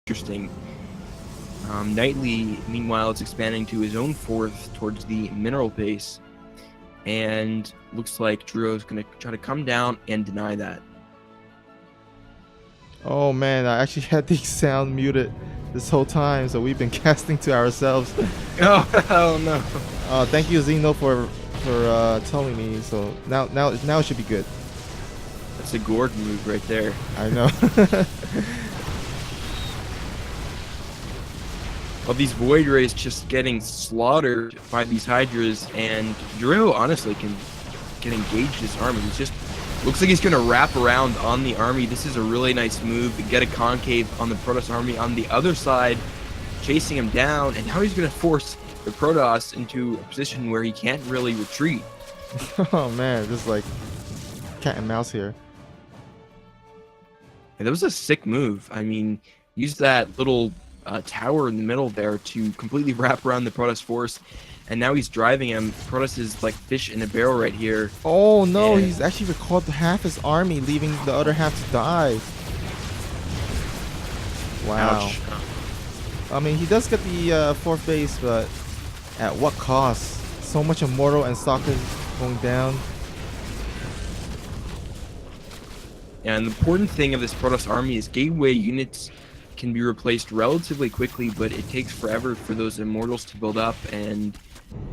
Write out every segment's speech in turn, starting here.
interesting. Knightley, meanwhile, is expanding to his own fourth towards the mineral base, and looks like Druo's going to try to come down and deny that. Oh man, I actually had the sound muted this whole time, so we've been casting to ourselves. Oh no! Thank you, Zeno, for telling me. So now it should be good. That's a Gord move right there. I know. Well, these Void Rays just getting slaughtered by these Hydras, and Druo honestly can engage this army. He's just looks like he's going to wrap around on the army. This is a really nice move to get a concave on the Protoss army on the other side, chasing him down, and now he's going to force the Protoss into a position where he can't really retreat. Oh man, just like cat and mouse here. And that was a sick move. I mean, use that little tower in the middle there to completely wrap around the Protoss force, and now he's driving him. Protoss is like fish in a barrel right here. Oh no, he's actually recalled half his army, leaving the other half to die. Wow. Ouch. I mean, he does get the fourth base, but at what cost? So much Immortal and Stalker going down. Yeah, and the important thing of this Protoss army is gateway units can be replaced relatively quickly, but it takes forever for those Immortals to build up, and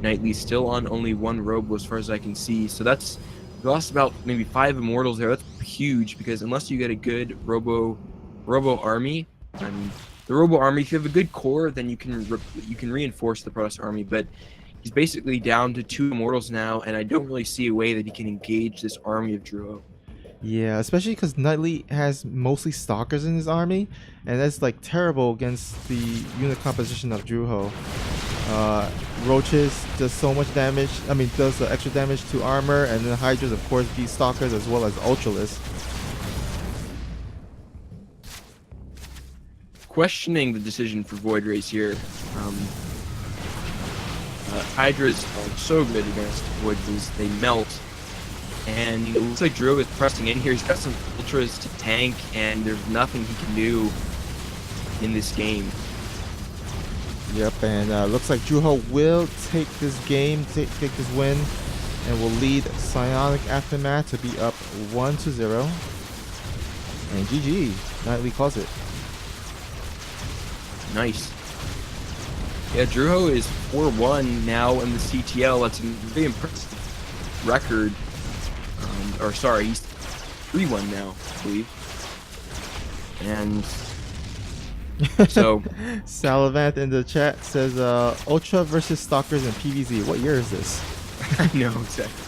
Knightley's still on only one Robo as far as I can see. So that's, we lost about maybe 5 Immortals there. That's huge, because unless you get a good Robo army, I mean, the Robo army, if you have a good core, then you can reinforce the Protoss army, but he's basically down to 2 Immortals now, and I don't really see a way that he can engage this army of Druo. Yeah, especially because Knightley has mostly Stalkers in his army, and that's like terrible against the unit composition of Druho. Roaches does so much damage, I mean does extra damage to armor, and then Hydras of course beat Stalkers as well as Ultralisk. Questioning the decision for Void Rays here. Hydras are so good against Void Rays, they melt. And it looks like Druo is pressing in here. He's got some Ultras to tank, and there's nothing he can do in this game. Yep, and looks like Druho will take this game, take this win, and will lead Psionic Aftermath to be up 1-0. And GG, Knightley calls it. Nice. Yeah, Druho is 4-1 now in the CTL. That's a very impressive record. Or sorry, he's 3-1 now, I believe. And so Salavant in the chat says Ultra versus Stalkers in PvZ. What year is this? I know exactly.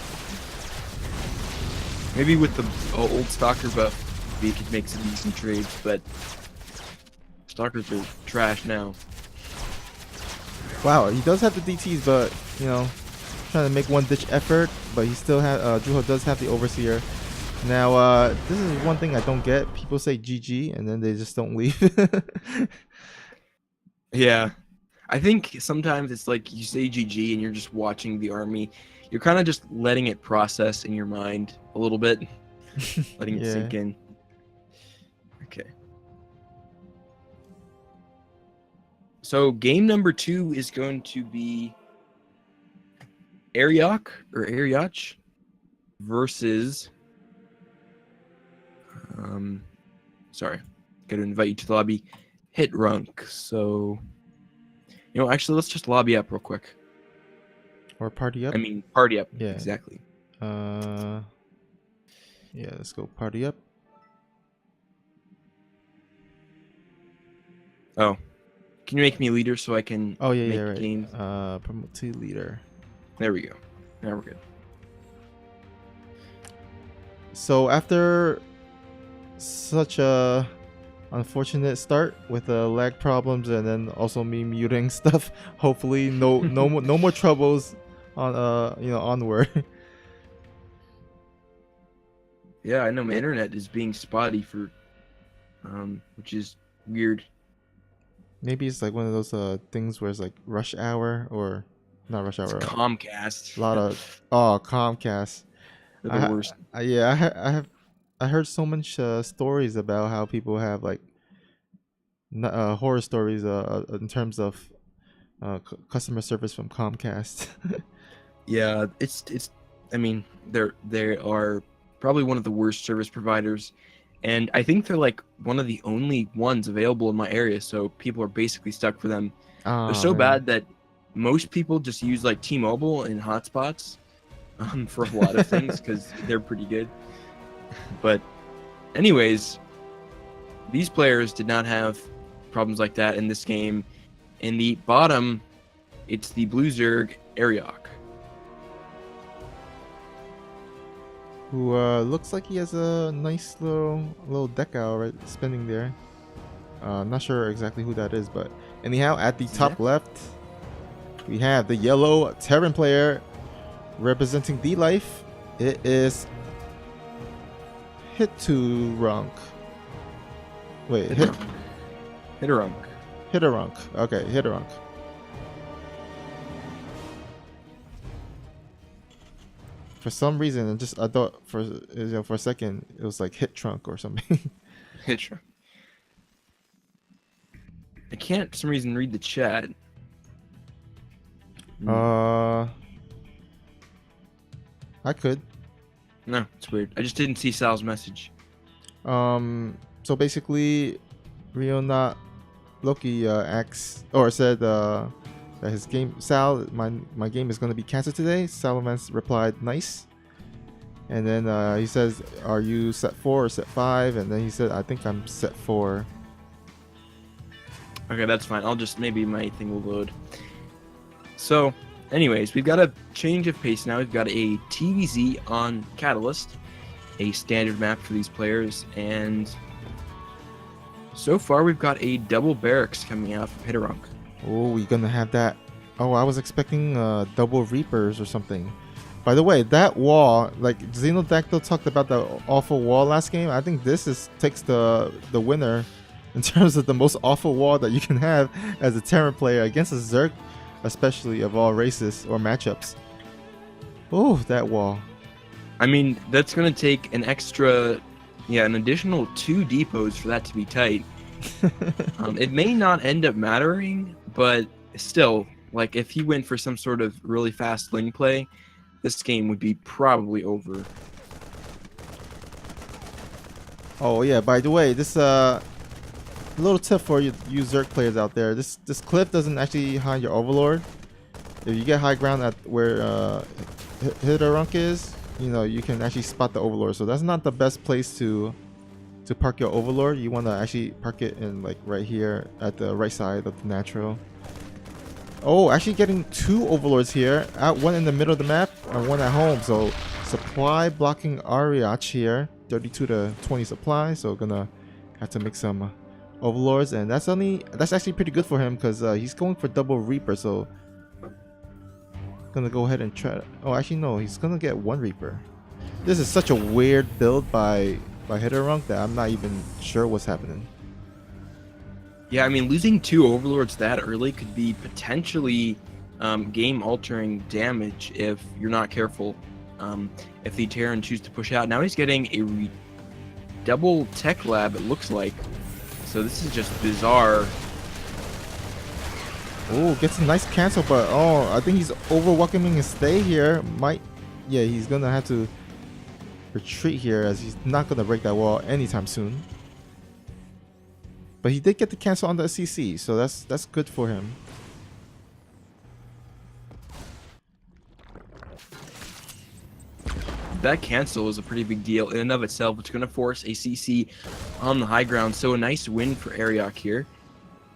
Maybe with the old Stalker buff, we could make some decent trades, but Stalkers are trash now. Wow, he does have the DTs, but you know, trying to make one-ditch effort. But he still has Druho does have the Overseer. Now, this is one thing I don't get. People say GG and then they just don't leave. Yeah, I think sometimes it's like you say GG and you're just watching the army. You're kind of just letting it process in your mind a little bit, letting it sink in. Okay. So game number 2 is going to be Ariach versus sorry, gotta invite you to the lobby. Hit Runk. So, you know, actually, let's just lobby up real quick. Or party up? I mean, party up. Yeah. Exactly. Yeah, let's go party up. Oh, can you make me leader so I can make right. Games? Promote to leader. There we go. Now we're good. So after such a unfortunate start with lag problems and then also me muting stuff, hopefully no more troubles on onward. Yeah, I know my internet is being spotty for which is weird. Maybe it's like one of those things where it's like rush hour or not rush hour. It's Comcast. A lot of Comcast. They're the worst. I heard so much stories about how people have like horror stories in terms of customer service from Comcast. Yeah, it's. I mean, they are probably one of the worst service providers, and I think they're like one of the only ones available in my area. So people are basically stuck for them. They're Ah so man. bad that most people just use like T-Mobile and hotspots for a lot of things because they're pretty good. But anyways, these players did not have problems like that in this game. In the bottom, it's the Blue Zerg Ariok. Who looks like he has a nice little decal right spinning there. Not sure exactly who that is, but anyhow, at the top left, we have the yellow Terran player representing dLife. It is Hiturunk. Wait, Hiturunk. Hiturunk. Okay, Hiturunk. For some reason, I thought for a second it was like Hit Trunk or something. Hiturunk. I can't for some reason read the chat. I could. No, it's weird. I just didn't see Sal's message. So basically, Riona Loki asked or said that his game, Sal, my game is gonna be canceled today. Salamence replied, "Nice." And then he says, "Are you set 4 or set 5?" And then he said, "I think I'm set 4." Okay, that's fine. I'll just maybe my thing will load. So, anyways, we've got a change of pace now. We've got a TVZ on Catalyst, a standard map for these players, and so far we've got a double barracks coming out from Hiturunk. Oh, we're gonna have that. Oh, I was expecting double Reapers or something. By the way, that wall, like Xenodactyl talked about the awful wall last game. I think this takes the winner in terms of the most awful wall that you can have as a Terran player against a Zerg, especially of all races or matchups. Oh, that wall. I mean, that's going to take an additional 2 depots for that to be tight. It may not end up mattering, but still, like if he went for some sort of really fast link play, this game would be probably over. Oh yeah, by the way, this little tip for you Zerg players out there. This cliff doesn't actually hide your Overlord. If you get high ground at where Hiturunk is, you know, you can actually spot the Overlord. So that's not the best place to park your Overlord. You want to actually park it in like right here at the right side of the natural. Oh, actually getting 2 Overlords here. One in the middle of the map and one at home. So supply blocking Ariach here. 32 to 20 supply. So gonna have to make some Overlords, and that's actually pretty good for him because he's going for double Reaper. So gonna go ahead and try. Oh, actually no, he's gonna get 1 Reaper. This is such a weird build by Hiturunk that I'm not even sure what's happening. Yeah, I mean, losing 2 Overlords that early could be potentially game-altering damage if you're not careful. If the Terran choose to push out. Now he's getting a double tech lab, it looks like. So this is just bizarre. Oh, gets a nice cancel, but oh, I think he's over-welcoming his stay here. Yeah, he's gonna have to retreat here as he's not gonna break that wall anytime soon. But he did get the cancel on the CC, so that's good for him. That cancel is a pretty big deal in and of itself. It's going to force a CC on the high ground, so a nice win for Ariok here.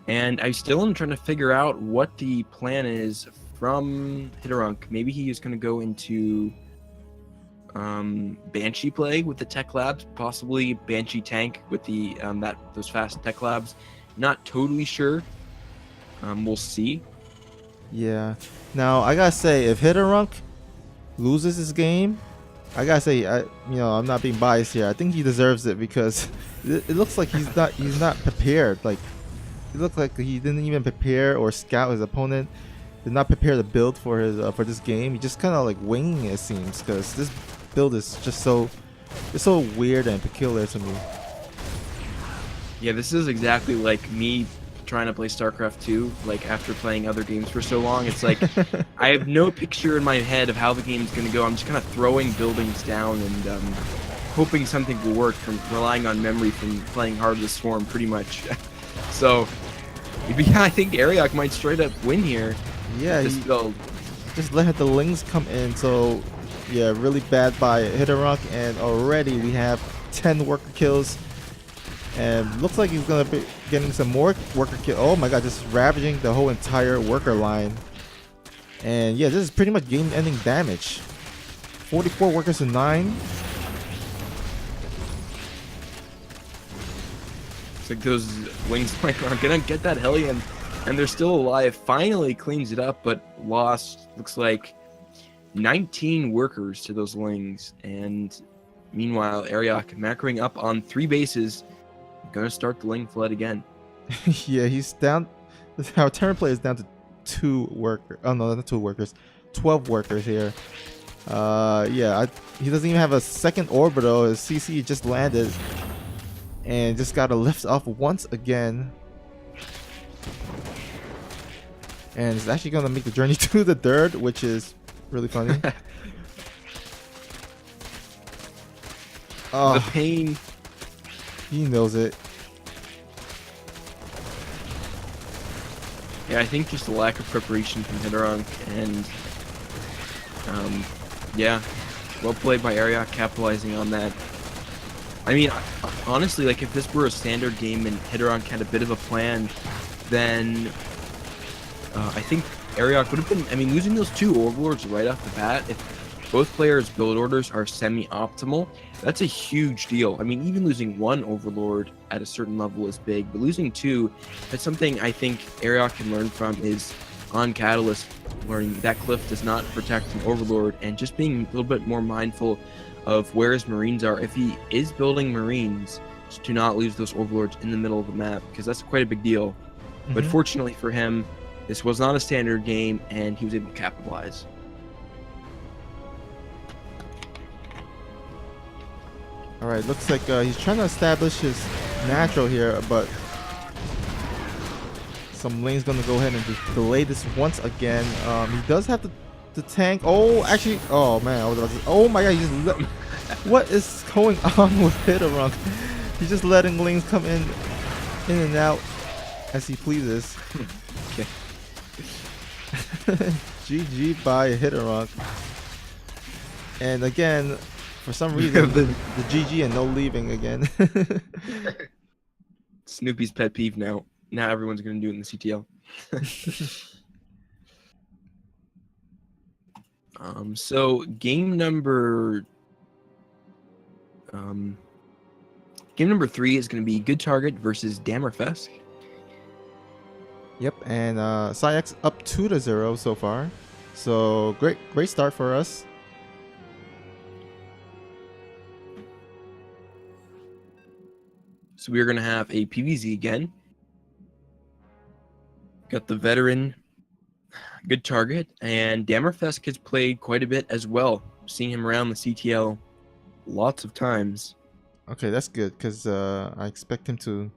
And I still am trying to figure out what the plan is from Hiturunk. Maybe he is going to go into Banshee play with the tech labs, possibly Banshee tank with the those fast tech labs. Not totally sure. We'll see. Yeah. Now I gotta say, if Hiturunk loses his game, I gotta say, I'm not being biased here. I think he deserves it because it looks like he's not prepared. Like it looked like he didn't even prepare or scout his opponent. Did not prepare the build for his for this game. He just kind of like winging it, seems, because this build is just so weird and peculiar to me. Yeah, this is exactly like me trying to play StarCraft 2, like after playing other games for so long. It's like I have no picture in my head of how the game's going to go. I'm just kind of throwing buildings down and hoping something will work from relying on memory from playing Heart of the Swarm pretty much. So, yeah, I think Ariok might straight up win here. Yeah, This build. just let the Lings come in. So, yeah, really bad by Hidorunk, and already we have 10 worker kills. And looks like he's gonna be getting some more worker kill. Oh my god, just ravaging the whole entire worker line. And yeah, this is pretty much game-ending damage. 44 workers to 9. It's like those wings like aren't gonna get that Hellion, and they're still alive. Finally cleans it up, but lost. Looks like 19 workers to those Lings. And meanwhile, Ariok macroing up on 3 bases. Gonna start the Ling flood again. Yeah, he's down. Our turn play is down to 2 workers. Oh no, not 2 workers. 12 workers here. Yeah, he doesn't even have a second orbital. His CC just landed. And just gotta lift off once again. And it's actually gonna make the journey to the dirt, which is really funny. Oh, The pain. he knows it. Yeah, I think just a lack of preparation from Hidorunk, and yeah, well played by Ariok, capitalizing on that. I mean, honestly, like if this were a standard game and Hidorunk had a bit of a plan, then I think Ariok would have been. I mean, losing those 2 overlords right off the bat, if both players' build orders are semi-optimal, that's a huge deal. I mean, even losing 1 overlord at a certain level is big, but losing 2, that's something I think Ariok can learn from is on Catalyst, learning that Cliff does not protect an overlord, and just being a little bit more mindful of where his Marines are. If he is building Marines, just to not lose those overlords in the middle of the map, because that's quite a big deal. But fortunately for him, this was not a standard game, and he was able to capitalize. Alright, looks like he's trying to establish his natural here, but some lane's gonna go ahead and just delay this once again. He does have the tank. Oh, actually, oh man, I was about to, oh my god, he just what is going on with Hidorunk? He's just letting lanes come in and out as he pleases. Okay. GG by Hidorunk. And again, for some reason, the GG and no leaving again. Snoopy's pet peeve now. Now everyone's going to do it in the CTL. So game number 3 is going to be Good Target versus Dammerfest. Yep, and PsiX up 2-0 so far. So great start for us. So we're going to have a PVZ again. Got the veteran Good Target, and Dammerfest has played quite a bit as well. Seeing him around the CTL lots of times. Okay, that's good, because I expect him to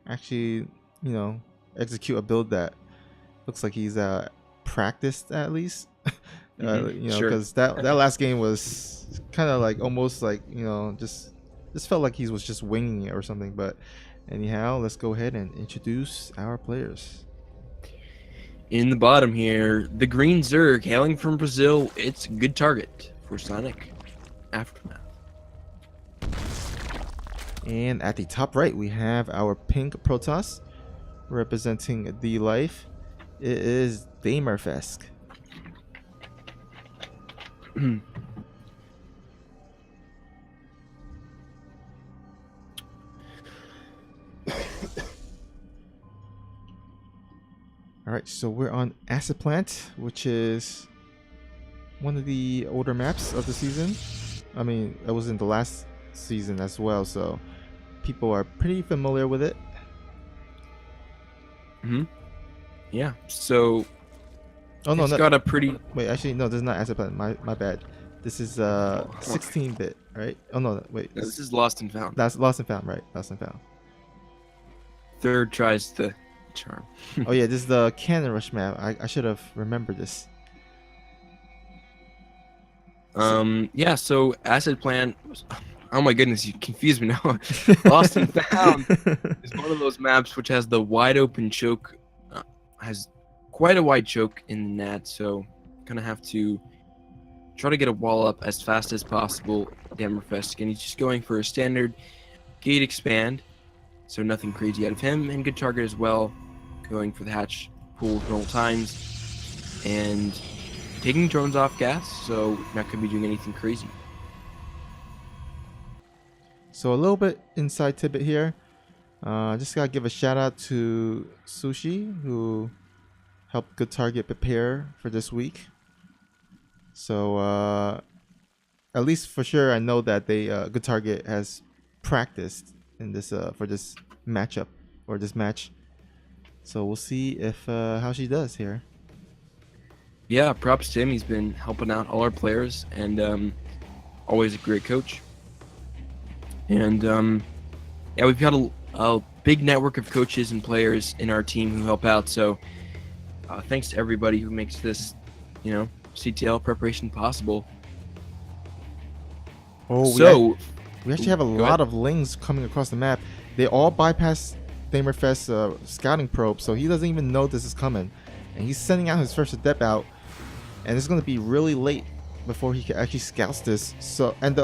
actually, execute a build that looks like he's practiced at least. Because that last game was kind of like almost like just felt like he was just winging it or something. But anyhow, let's go ahead and introduce our players. In the bottom here, the green Zerg hailing from Brazil. It's Good Target for Sonic Aftermath. And at the top right, we have our pink Protoss representing dLife. It is Damerfesk. Alright, so we're on Acid Plant, which is one of the older maps of the season. I mean, it was in the last season as well, so people are pretty familiar with it. Yeah, so oh no, it's got a pretty... Wait, actually, no, this is not Acid Plant. My bad. This is 16-bit, right? Oh no, wait. No, this is Lost and Found. That's Lost and Found, right? Lost and Found. Third tries the charm. Oh yeah, this is the Cannon Rush map. I should have remembered this. So, Yeah, so Acid Plan, oh my goodness, you confused me now. Lost and Found is one of those maps which has the wide open choke, has quite a wide choke in the net, so gonna have to try to get a wall up as fast as possible. Dammerfest, and he's just going for a standard gate expand, so nothing crazy out of him, and good target as well, going for the hatch pool with normal times, and taking drones off gas, so not going to be doing anything crazy. so a little bit inside tidbit here. Just gotta give a shout out to Sushi, who helped Good Target prepare for this week. So at least for sure, I know that they Good Target has practiced in this for this matchup or this match. So we'll see if how she does here. Yeah, props to him. He's been helping out all our players, and always a great coach. And yeah, we've got a big network of coaches and players in our team who help out. So thanks to everybody who makes this, CTL preparation possible. Oh, so we actually have a lot of lings coming across the map. They all bypass Damerfest's scouting probe, so he doesn't even know this is coming. And he's sending out his first adept out, and it's going to be really late before he can actually scouts this. So, and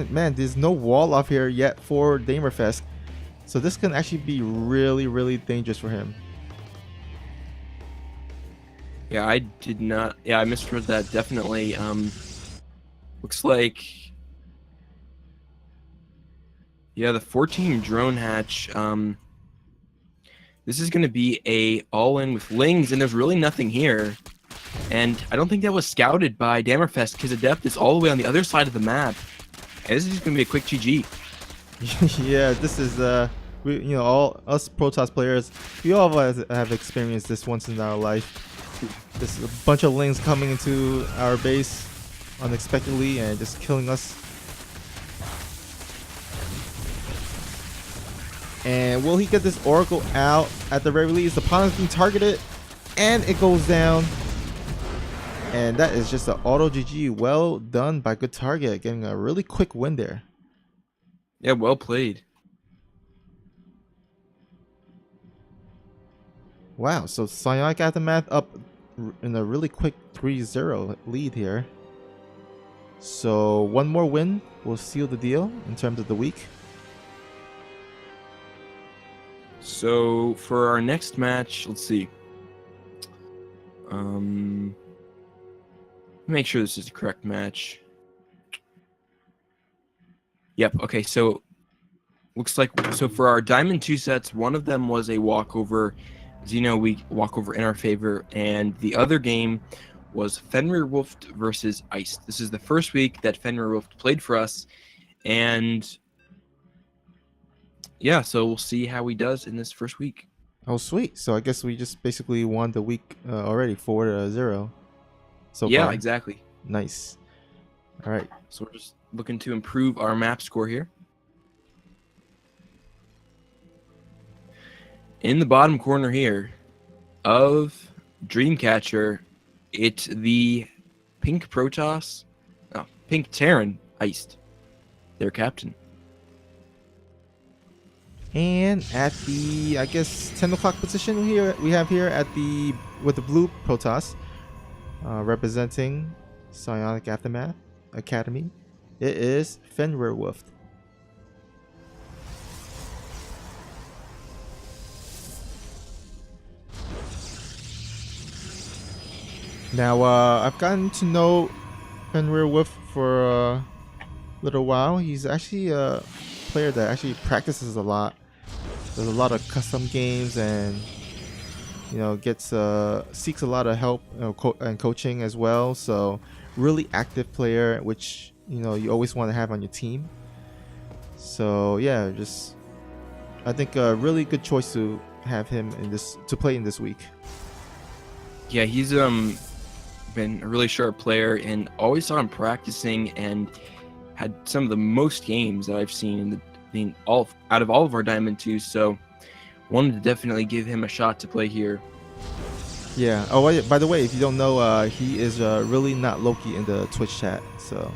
man, there's no wall off here yet for Damerfest, so this can actually be really, really dangerous for him. Yeah, I did not. Yeah, I misread that definitely. Looks like. Yeah, the 14 drone hatch. This is going to be a all-in with lings, and there's really nothing here. And I don't think that was scouted by Damerfest because Adept is all the way on the other side of the map. And this is just going to be a quick GG. Yeah, this is we all us Protoss players, we all have experienced this once in our life. This is a bunch of lings coming into our base unexpectedly and just killing us. And will he get this Oracle out? At the very least, the pawn is being targeted, and it goes down. And that is just an auto GG. Well done by Good Target, getting a really quick win there. Yeah, well played. Wow, so Psionic Aftermath up in a really quick 3-0 lead here. So one more win will seal the deal in terms of the week. So for our next match, let's see. Make sure this is the correct match. Yep. Okay. So looks like for our Diamond 2 sets, one of them was a walkover. Xeno walkover in our favor, and the other game was Fenrir Wolf versus Ice. This is the first week that Fenrir Wolf played for us, and yeah, so we'll see how he does in this first week. Oh, sweet. So I guess we just basically won the week already, 4-0. So yeah, far. Exactly. Nice. All right. So we're just looking to improve our map score here. In the bottom corner here of Dreamcatcher, it's the Pink Protoss, Pink Terran Iced, their captain. And at the, I guess, 10 o'clock position we have here at with the blue Protoss, representing Psionic Aftermath Academy, it is Fenrir Wolf. Now, I've gotten to know Fenrir Wolf for a little while. He's actually a player that actually practices a lot. There's a lot of custom games, and seeks a lot of help and coaching as well. So really active player, which you always want to have on your team. So yeah, I think a really good choice to have him to play in this week. Yeah, he's been a really sharp player, and always saw him practicing, and had some of the most games that I've seen out of all of our Diamond 2s. So Wanted to definitely give him a shot to play here. Yeah. Oh, by the way, if you don't know, he is really not Loki in the Twitch chat. So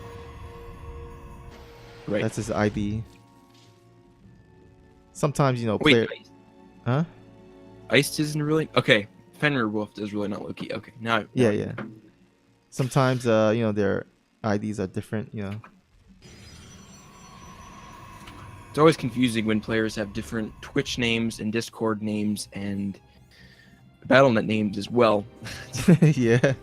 Right. that's his ID. Sometimes, Wait, player. Huh? Iced isn't really okay. Fenrir Wolf is really not Loki. Okay, now Yeah, yeah. Sometimes, their IDs are different. It's always confusing when players have different Twitch names and Discord names and BattleNet names as well. Yeah.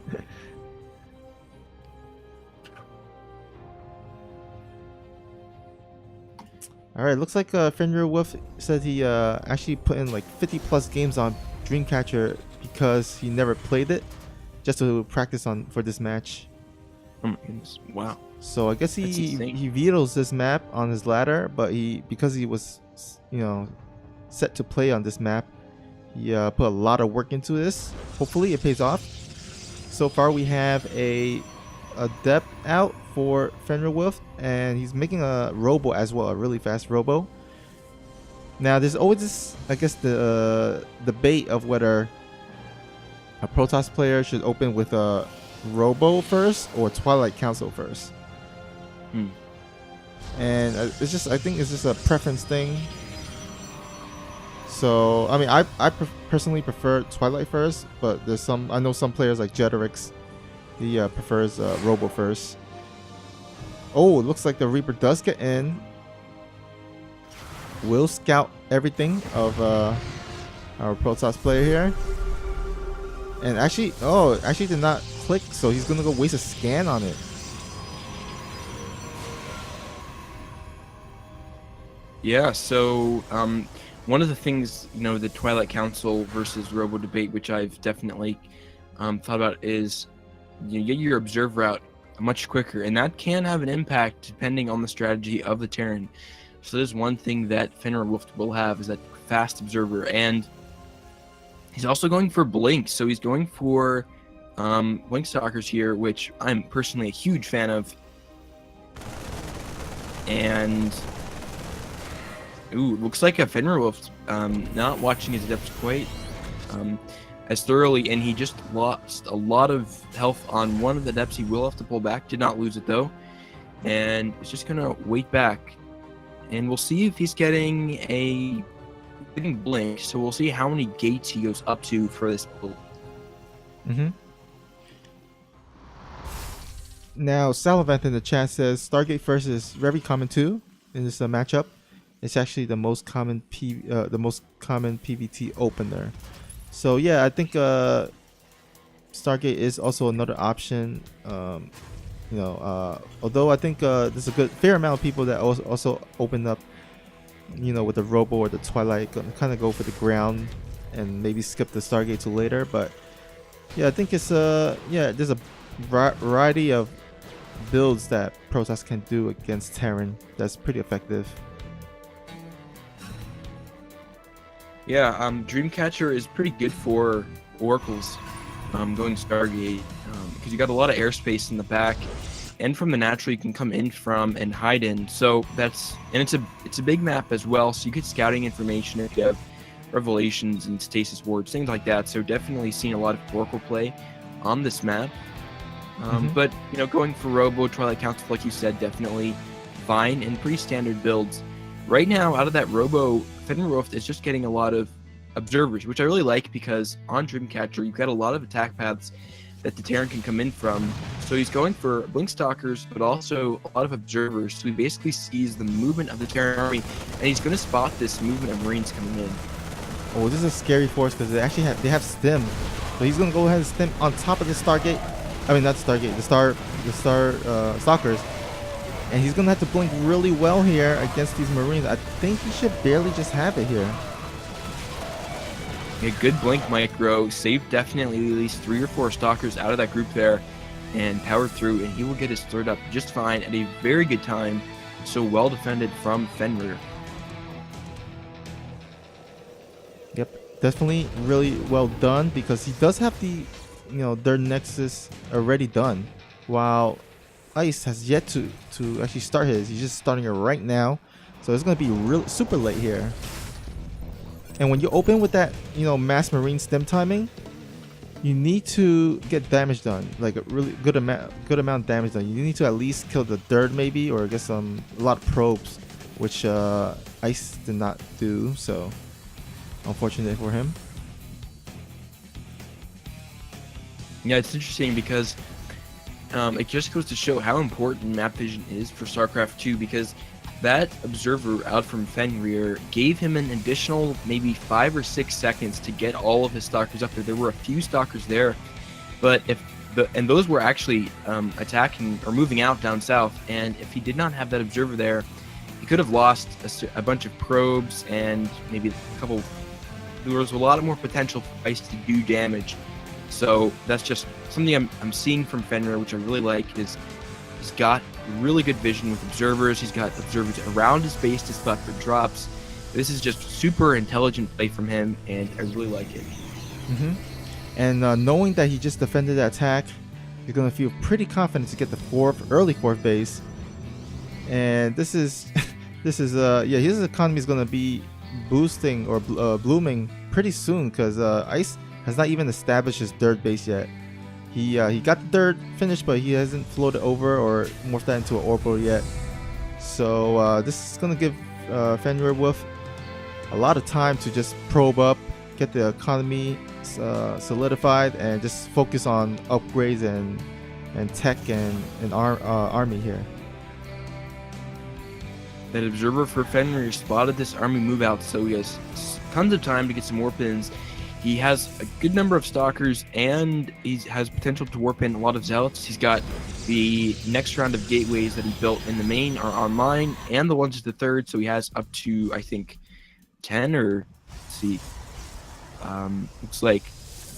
All right. Looks like Fenrir Wolf said he actually put in like 50 plus games on Dreamcatcher because he never played it, just to practice on for this match. Oh my goodness! Wow. So I guess That's insane. he vetoes this map on his ladder, but because he was set to play on this map, he put a lot of work into this. Hopefully it pays off. So far we have a depth out for Fenrir Wolf, and he's making a robo as well, a really fast robo. Now there's always this, I guess, the debate of whether a Protoss player should open with a robo first or Twilight Council first. And I think it's just a preference thing. So I mean, I personally prefer Twilight first, but I know some players like Jeterix, he prefers Robo first. Oh, it looks like the Reaper does get in. Will scout everything of our Protoss player here, and actually did not click, so he's gonna go waste a scan on it. Yeah, so one of the things, the Twilight Council versus Robo debate, which I've definitely thought about, is you get your observer out much quicker, and that can have an impact depending on the strategy of the Terran. So there's one thing that Fenrir Wolf will have is that fast observer, and he's also going for Blink, so he's going for Blink Stalkers here, which I'm personally a huge fan of. And looks like a Fenrir Wolf not watching his depths quite as thoroughly, and he just lost a lot of health on one of the depths. He will have to pull back. Did not lose it though, and it's just gonna wait back, and we'll see if he's getting Blink. So we'll see how many gates he goes up to for this build. Now, Salavanth in the chat says Stargate first is very common too in this matchup. It's actually the most common PvT opener. So yeah, I think Stargate is also another option. Although I think there's a fair amount of people that also open up, with the Robo or the Twilight, kind of go for the ground and maybe skip the Stargate to later. But yeah, I think it's there's a variety of builds that Protoss can do against Terran that's pretty effective. Yeah, Dreamcatcher is pretty good for Oracles going Stargate because you got a lot of airspace in the back, and from the natural you can come in from and hide in. So it's a big map as well, so you get scouting information if you have revelations and stasis wards, things like that. So definitely seen a lot of Oracle play on this map. But going for Robo, Twilight Council, like you said, definitely fine and pretty standard builds. Right now, out of that Robo, Fenrir Wolf is just getting a lot of observers, which I really like because on Dreamcatcher, you've got a lot of attack paths that the Terran can come in from. So he's going for Blink Stalkers, but also a lot of observers. So he basically sees the movement of the Terran army, and he's going to spot this movement of Marines coming in. Oh, this is a scary force because they have stim. So he's going to go ahead and stim on top of the Stargate. I mean, not Stargate, the Stalkers. And he's going to have to blink really well here against these Marines. I think he should barely just have it here. A good blink micro, saved definitely at least 3 or 4 Stalkers out of that group there and powered through, and he will get his third up just fine at a very good time. So well defended from Fenrir. Yep, definitely really well done because he does have their Nexus already done, while Ice has yet to actually start his. He's just starting it right now, so it's going to be super late here. And when you open with that, mass marine stem timing, you need to get damage done, like a really good amount of damage done. You need to at least kill the third maybe, or get a lot of probes, which Ice did not do. So unfortunate for him. Yeah, it's interesting because it just goes to show how important map vision is for StarCraft 2, because that observer out from Fenrir gave him an additional maybe 5 or 6 seconds to get all of his stalkers up there. There were a few stalkers there, but and those were actually attacking or moving out down south, and if he did not have that observer there, he could have lost a bunch of probes and maybe a couple. There was a lot more potential for Ice to do damage. So that's just something I'm seeing from Fenrir, which I really like. Is he's got really good vision with observers. He's got observers around his base to spot for drops. This is just super intelligent play from him, and I really like it. Mm-hmm. And knowing that he just defended the attack, he's gonna feel pretty confident to get the early fourth base. And this is his economy is gonna be boosting or blooming pretty soon, because Ice has not even established his third base yet. He got the third finished, but he hasn't floated over or morphed that into an orbital yet. So this is gonna give Fenrir Wolf a lot of time to just probe up, get the economy solidified, and just focus on upgrades and tech and army here. That observer for Fenrir spotted this army move out, so he has tons of time to get some warp ins. He has a good number of stalkers, and he has potential to warp in a lot of zealots. He's got the next round of gateways that he built in the main are online, and the ones at the third, so he has up to, I think, 10 or, let's see, looks like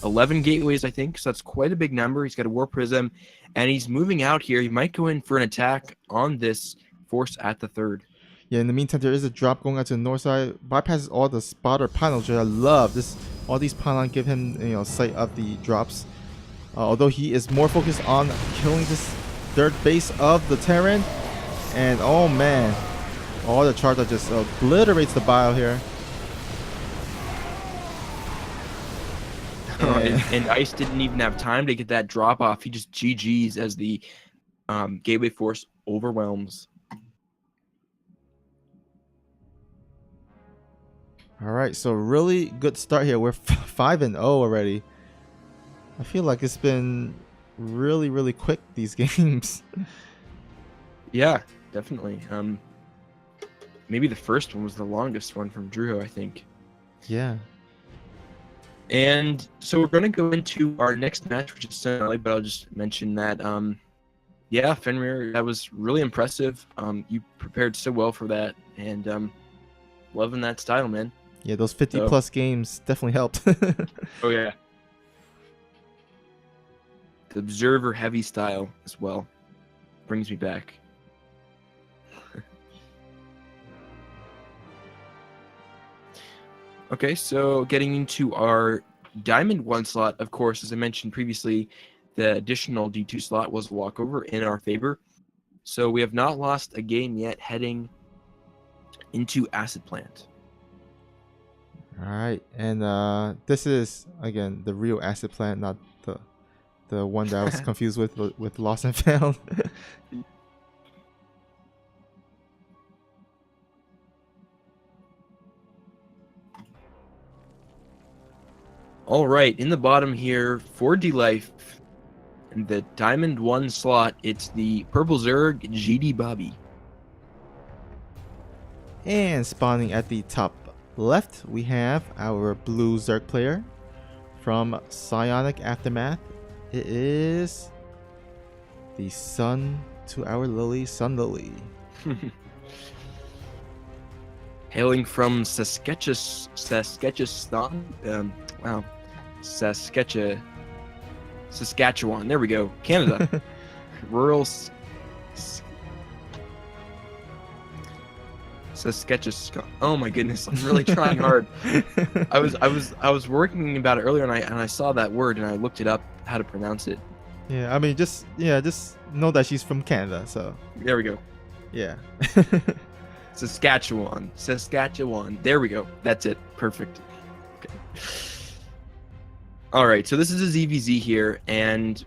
11 gateways, I think, so that's quite a big number. He's got a warp prism, and he's moving out here. He might go in for an attack on this force at the third. Yeah, in the meantime, there is a drop going out to the north side. Bypasses all the spotter pylons, which I love. All these pylons give him, sight of the drops. Although he is more focused on killing this third base of the Terran. And oh man, all the charge just obliterates the bio here. And Ice didn't even have time to get that drop off. He just GG's as the gateway force overwhelms. All right, so really good start here. We're 5-0 already. I feel like it's been really, really quick, these games. Yeah, definitely. Maybe the first one was the longest one from Drew, I think. Yeah. And so we're going to go into our next match, which is Sunday, but I'll just mention that, yeah, Fenrir, that was really impressive. You prepared so well for that, and loving that style, man. Yeah, those 50-plus games definitely helped. Oh, yeah. The observer-heavy style as well brings me back. Okay, so getting into our Diamond 1 slot, of course, as I mentioned previously, the additional D2 slot was a walkover in our favor. So we have not lost a game yet heading into Acid Plant. All right, and this is, again, the real Acid Plant, not the one that I was confused with Lost and Found. All right, in the bottom here for dLife, in the Diamond 1 slot, it's the Purple Zerg GD Bobby. And spawning at the top left, we have our blue Zerg player from Psionic Aftermath. It is the Sun to our Lily, Sun Lily. Hailing from Saskatchewan. Wow. Saskatchewan. There we go. Canada. Rural Saskatchewan. Oh my goodness, I'm really trying hard. I was working about it earlier, and I saw that word and I looked it up how to pronounce it. Yeah, I mean, just know that she's from Canada, so there we go. Yeah. Saskatchewan. Saskatchewan. There we go. That's it. Perfect. Okay. All right. So this is a ZVZ here, and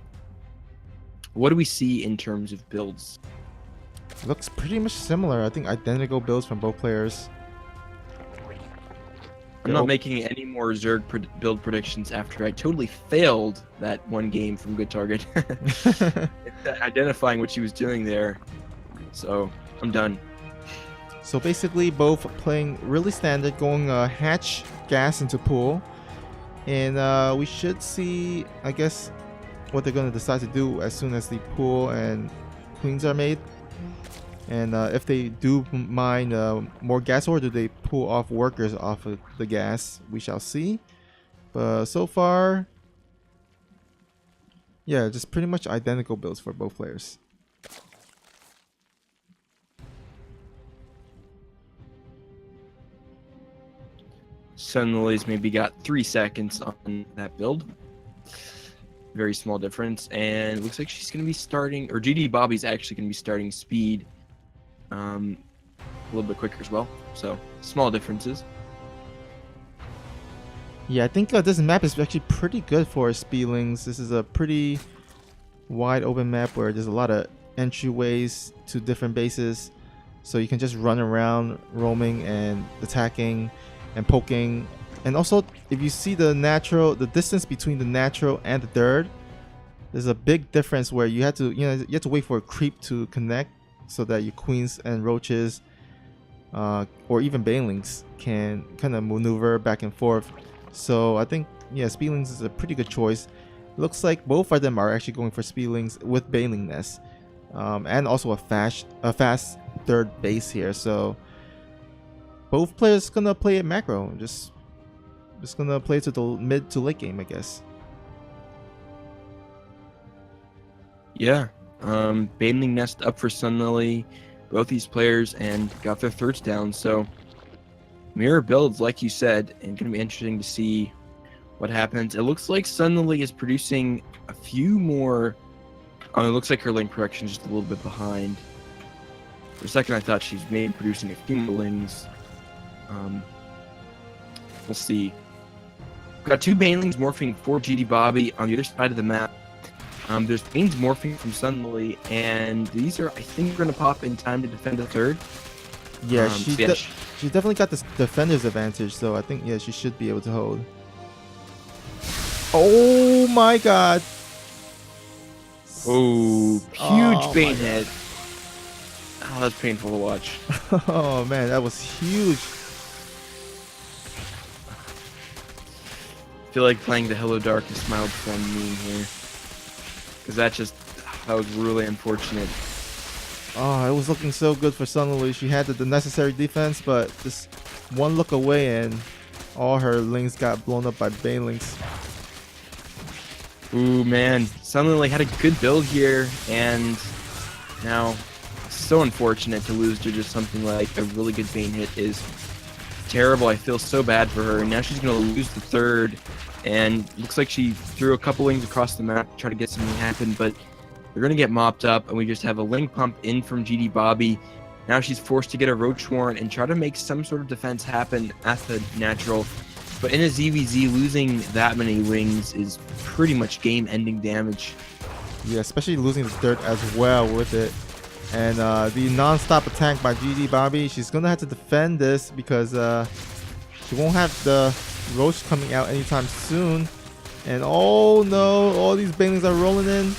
what do we see in terms of builds? Looks pretty much similar. I think identical builds from both players. I'm not making any more Zerg build predictions after I totally failed that one game from Good Target. Identifying what she was doing there. So I'm done. So basically, both playing really standard, going hatch, gas into pool. And we should see, I guess, what they're going to decide to do as soon as the pool and queens are made. And if they do mine more gas, or do they pull off workers off of the gas, we shall see. But so far, yeah, just pretty much identical builds for both players. Sunlily's maybe got 3 seconds on that build. Very small difference. And it looks like she's going to be starting, or GD Bobby's actually going to be starting speed a little bit quicker as well. So small differences. Yeah, I think this map is actually pretty good for speedlings. This is a pretty wide open map where there's a lot of entryways to different bases. So you can just run around roaming and attacking and poking. And also, if you see the distance between the natural and the dirt, there's a big difference where you have to wait for a creep to connect so that your queens and roaches or even banelings can kind of maneuver back and forth. So I think, yeah, speedlings is a pretty good choice. Looks like both of them are actually going for speedlings with baneling nest, and also a fast third base here. So both players gonna play it macro, just gonna play to the mid to late game, I guess. Yeah. Baneling Nest up for Sunlily, both these players, and got their thirds down. So mirror builds, like you said, and going to be interesting to see what happens. It looks like Sunlily is producing a few more. Oh, it looks like her link production is just a little bit behind. For a second, I thought she's maybe producing a few more lings. We'll see. We've got 2 banelings morphing for GD Bobby on the other side of the map. There's Banes morphing from Sunlily, and these are, I think, going to pop in time to defend the third. Yeah, she definitely got this defender's advantage, so I think, yeah, she should be able to hold. Oh my god. Oh, huge Bane head. Oh, that's painful to watch. Oh man, that was huge. I feel like playing the Hello Darkness Smiled Fun meme here. Because that was really unfortunate. Oh, it was looking so good for Sunlily. She had the necessary defense, but just one look away and all her lings got blown up by banelings. Ooh, man. Sunlily had a good build here, and now so unfortunate to lose to just something like a really good Bane hit is terrible. I feel so bad for her. And now she's going to lose the third, and looks like she threw a couple lings across the map to try to get something to happen, but they're going to get mopped up, and we just have a ling pump in from GD Bobby. Now she's forced to get a Roach Warren and try to make some sort of defense happen at the natural. But in a ZVZ, losing that many lings is pretty much game-ending damage. Yeah, especially losing the dirt as well with it. And the non-stop attack by GD Bobby, she's going to have to defend this because she won't have the Roach coming out anytime soon. And oh no, all these banelings are rolling in.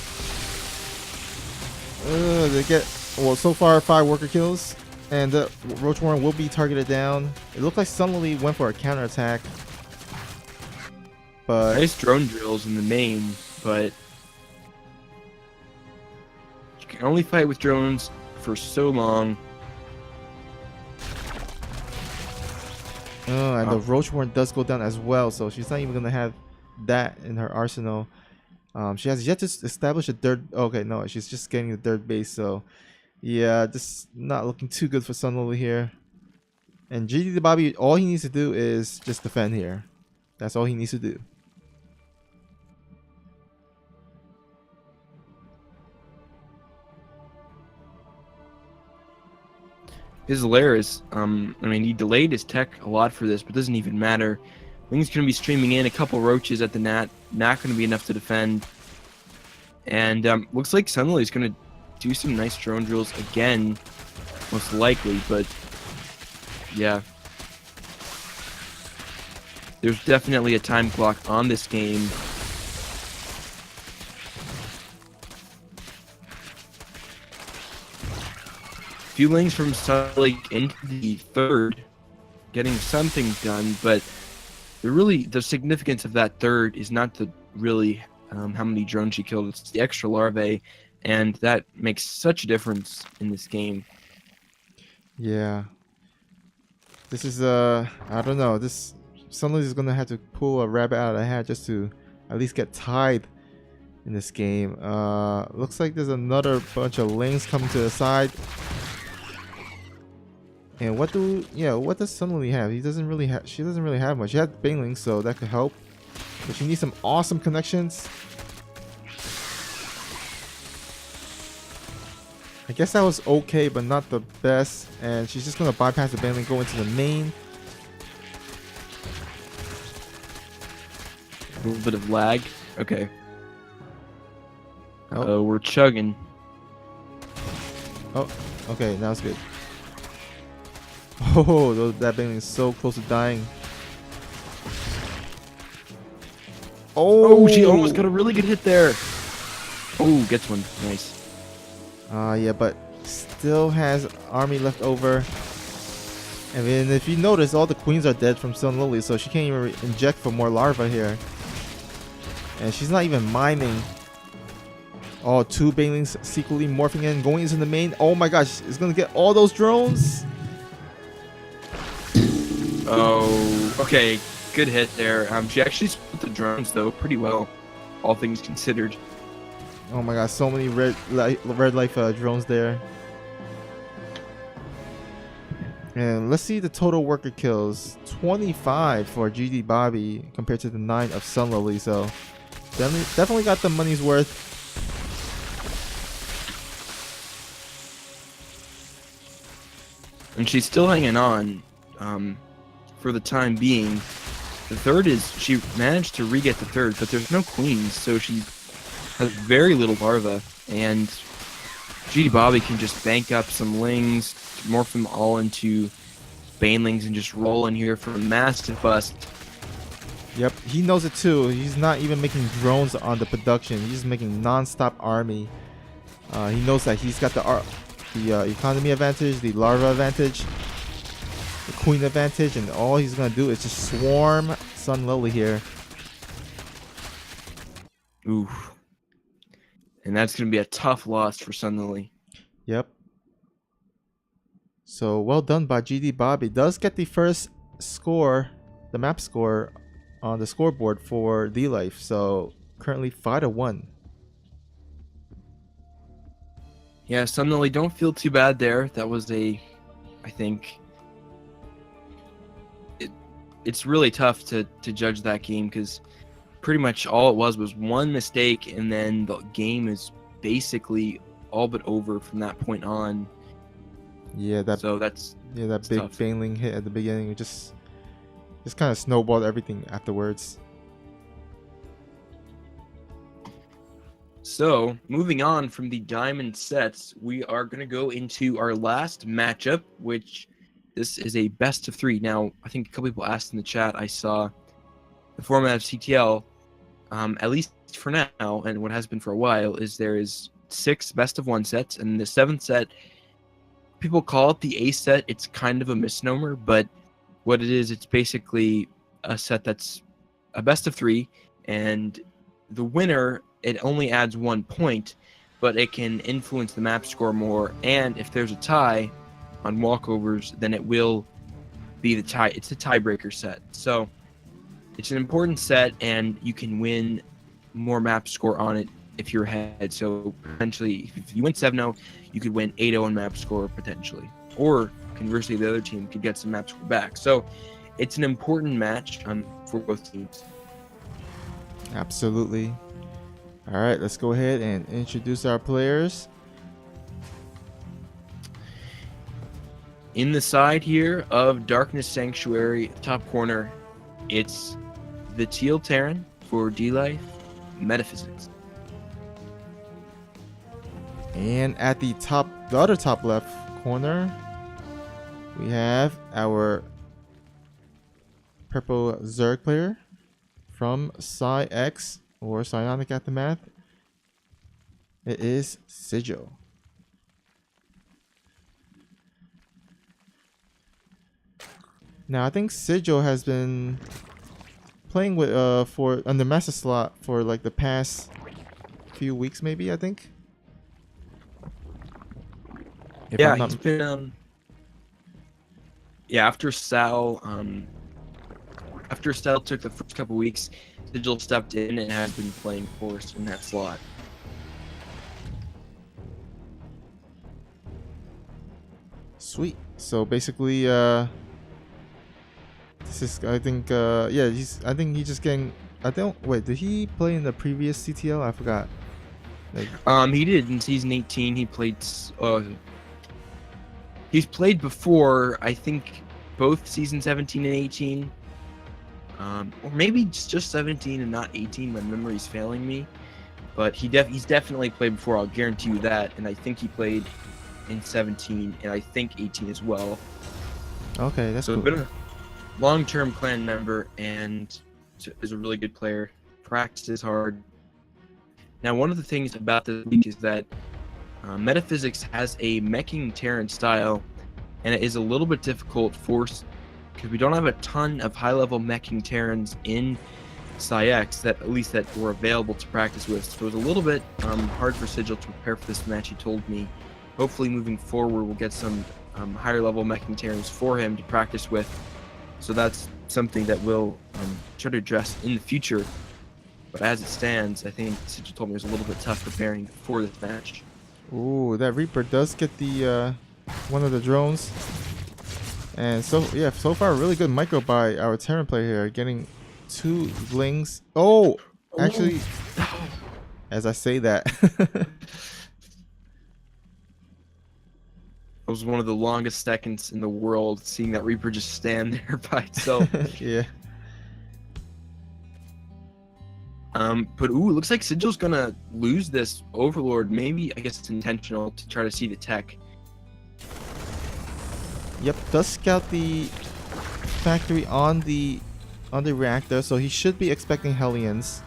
They get, well, so far 5 worker kills. And the Roach Warren will be targeted down. It looked like Sunlily went for a counterattack. But nice drone drills in the main, but you can only fight with drones for so long. And the Roach Warren does go down as well, so she's not even gonna have that in her arsenal. She has yet to establish a third. Okay, no, she's just getting the third base. So yeah, this not looking too good for Sunlily here. And GD Bobby, all he needs to do is just defend here. That's all he needs to do. His lair is, I mean, he delayed his tech a lot for this, but doesn't even matter. Ling's going to be streaming in a couple roaches at the Nat. Not going to be enough to defend. And looks like Sunlily's going to do some nice drone drills again, most likely. But yeah, there's definitely a time clock on this game. Few lanes from Sunlight into the third, getting something done, but the significance of that third is not the really how many drones she killed. It's the extra larvae, and that makes such a difference in this game. Yeah. This is I don't know. This somebody's gonna have to pull a rabbit out of the hat just to at least get tied in this game. Looks like there's another bunch of lanes coming to the side. And what does Sunlily have? She doesn't really have much. She had Bailing, so that could help. But she needs some awesome connections. I guess that was okay, but not the best. And she's just gonna bypass the Bailing, go into the main. A little bit of lag. Okay. Oh. We're chugging. Oh, okay, now it's good. Oh, that Bailing is so close to dying. Oh, she almost got a really good hit there. Oh, gets one. Nice. Yeah, but still has army left over. And then if you notice, all the queens are dead from Sunlily, so she can't even inject for more larvae here. And she's not even mining. Oh, two Bailings secretly morphing in, going into the main. Oh my gosh, it's gonna get all those drones. Oh, okay. Good hit there. She actually split the drones though pretty well, all things considered. Oh my god, so many red life drones there. And let's see the total worker kills. 25 for GD Bobby compared to the 9 of Sunlily. So definitely got the money's worth. And she's still hanging on for the time being. The third is, she managed to re-get the third, but there's no queens, so she has very little larva, and GD Bobby can just bank up some lings, morph them all into banelings, and just roll in here for a massive bust. Yep, he knows it too. He's not even making drones on the production. He's just making non-stop army. He knows that he's got the economy advantage, the larva advantage, the queen advantage, and all he's gonna do is just swarm Sunlily here. Ooh. And that's going to be a tough loss for Sunlily. Yep. So well done by GD Bobby. Does get the first score, the map score on the scoreboard for dLife. So currently 5-1. Yeah, Sunlily, don't feel too bad there. That was I think it's really tough to judge that game because pretty much all it was one mistake, and then the game is basically all but over from that point on. Yeah, that big tough. Baneling hit at the beginning, it just kind of snowballed everything afterwards. So, moving on from the diamond sets, we are going to go into our last matchup, which this is a best of 3. Now, I think a couple people asked in the chat, I saw the format of CTL, at least for now, and what has been for a while, is there is 6 best of 1 sets, and the 7th set, people call it the ace set. It's kind of a misnomer, but what it is, it's basically a set that's a best of 3, and the winner, it only adds 1 point, but it can influence the map score more, and if there's a tie on walkovers, then it will be the tie. It's a tiebreaker set. So it's an important set, and you can win more map score on it if you're ahead. So potentially, if you win 7-0, you could win 8-0 in map score potentially. Or conversely, the other team could get some map score back. So it's an important match for both teams. Absolutely. All right, let's go ahead and introduce our players. In the side here of Darkness Sanctuary, top corner, it's the Teal Terran for dLife, Metaphysics. And at the other top left corner, we have our purple Zerg player from PsiX or Psionic Aftermath. It is Sigil. Now I think Sigil has been playing with for on the master slot for like the past few weeks, maybe. I think. If Yeah, I'm not he's been after Sal took the first couple weeks, Sigil stepped in and has been playing Force in that slot. Sweet. So basically, this is I think yeah I think he's just getting. I don't wait. Did he play in the previous CTL? I forgot. Like, He did in season 18. He played. He's played before. I think both season 17 and 18. Or maybe just 17 and not 18. My memory's failing me. But he's definitely played before. I'll guarantee you that. And I think he played in 17 and I think 18 as well. okay, that's So cool. been a long-term clan member and is a really good player. Practices hard. Now, one of the things about this week is that Metaphysics has a meching Terran style, and it is a little bit difficult because we don't have a ton of high-level meching Terrans in PsiX that at least that were available to practice with. So it was a little bit hard for Sigil to prepare for this match. He told me. Hopefully, moving forward, we'll get some higher-level meching Terrans for him to practice with. So that's something that we'll try to address in the future. But as it stands, I think Sigil told me it was a little bit tough preparing for this match. Ooh, that Reaper does get the one of the drones, and so yeah, so far really good micro by our Terran player here, getting 2 blings. Oh, actually, as I say that, It was one of the longest seconds in the world, seeing that Reaper just stand there by itself. yeah. But ooh, it looks like Sigil's gonna lose this Overlord. Maybe, I guess it's intentional to try to see the tech. Yep, does scout the factory on the reactor, so he should be expecting Hellions,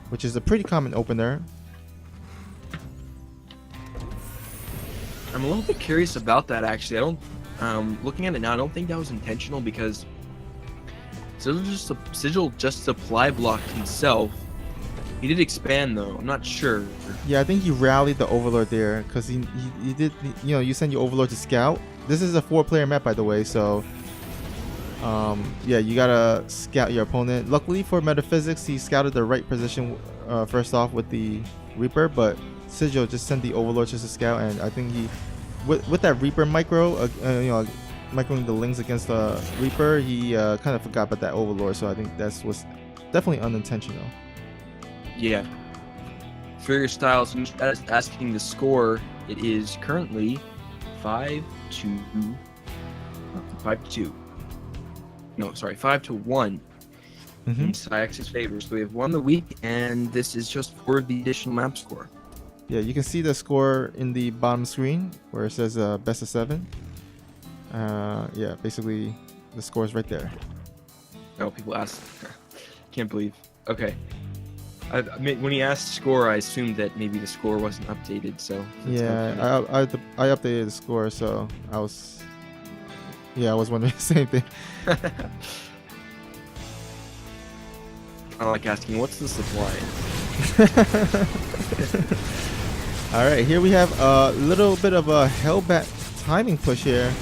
which is a pretty common opener. I'm a little bit curious about that, actually. I don't, looking at it now, I don't think that was intentional because Sigil just supply blocked himself. He did expand though. I'm not sure. Yeah, I think he rallied the Overlord there because he did. You know, you send your Overlord to scout. This is a 4-player map, by the way, so yeah, you gotta scout your opponent. Luckily for Metaphysics, he scouted the right position first off with the Reaper, but Sigil just sent the Overlord just to scout, and I think he, with that Reaper micro, you know, microing the Lings against the Reaper, he kind of forgot about that Overlord, so I think that was definitely unintentional. Yeah. For your styles, asking the score, it is currently 5-2. No, sorry, 5-1 in PsiX's favor. So we have won the week, and this is just for the additional map score. Yeah, you can see the score in the bottom screen where it says best of 7. Yeah, basically the score is right there. Oh, people ask. Can't believe. Okay. I mean, when he asked score, I assumed that maybe the score wasn't updated. So yeah, I updated the score, so I was wondering the same thing. I like asking, what's the supply? All right, here we have a little bit of a Hellbat timing push here,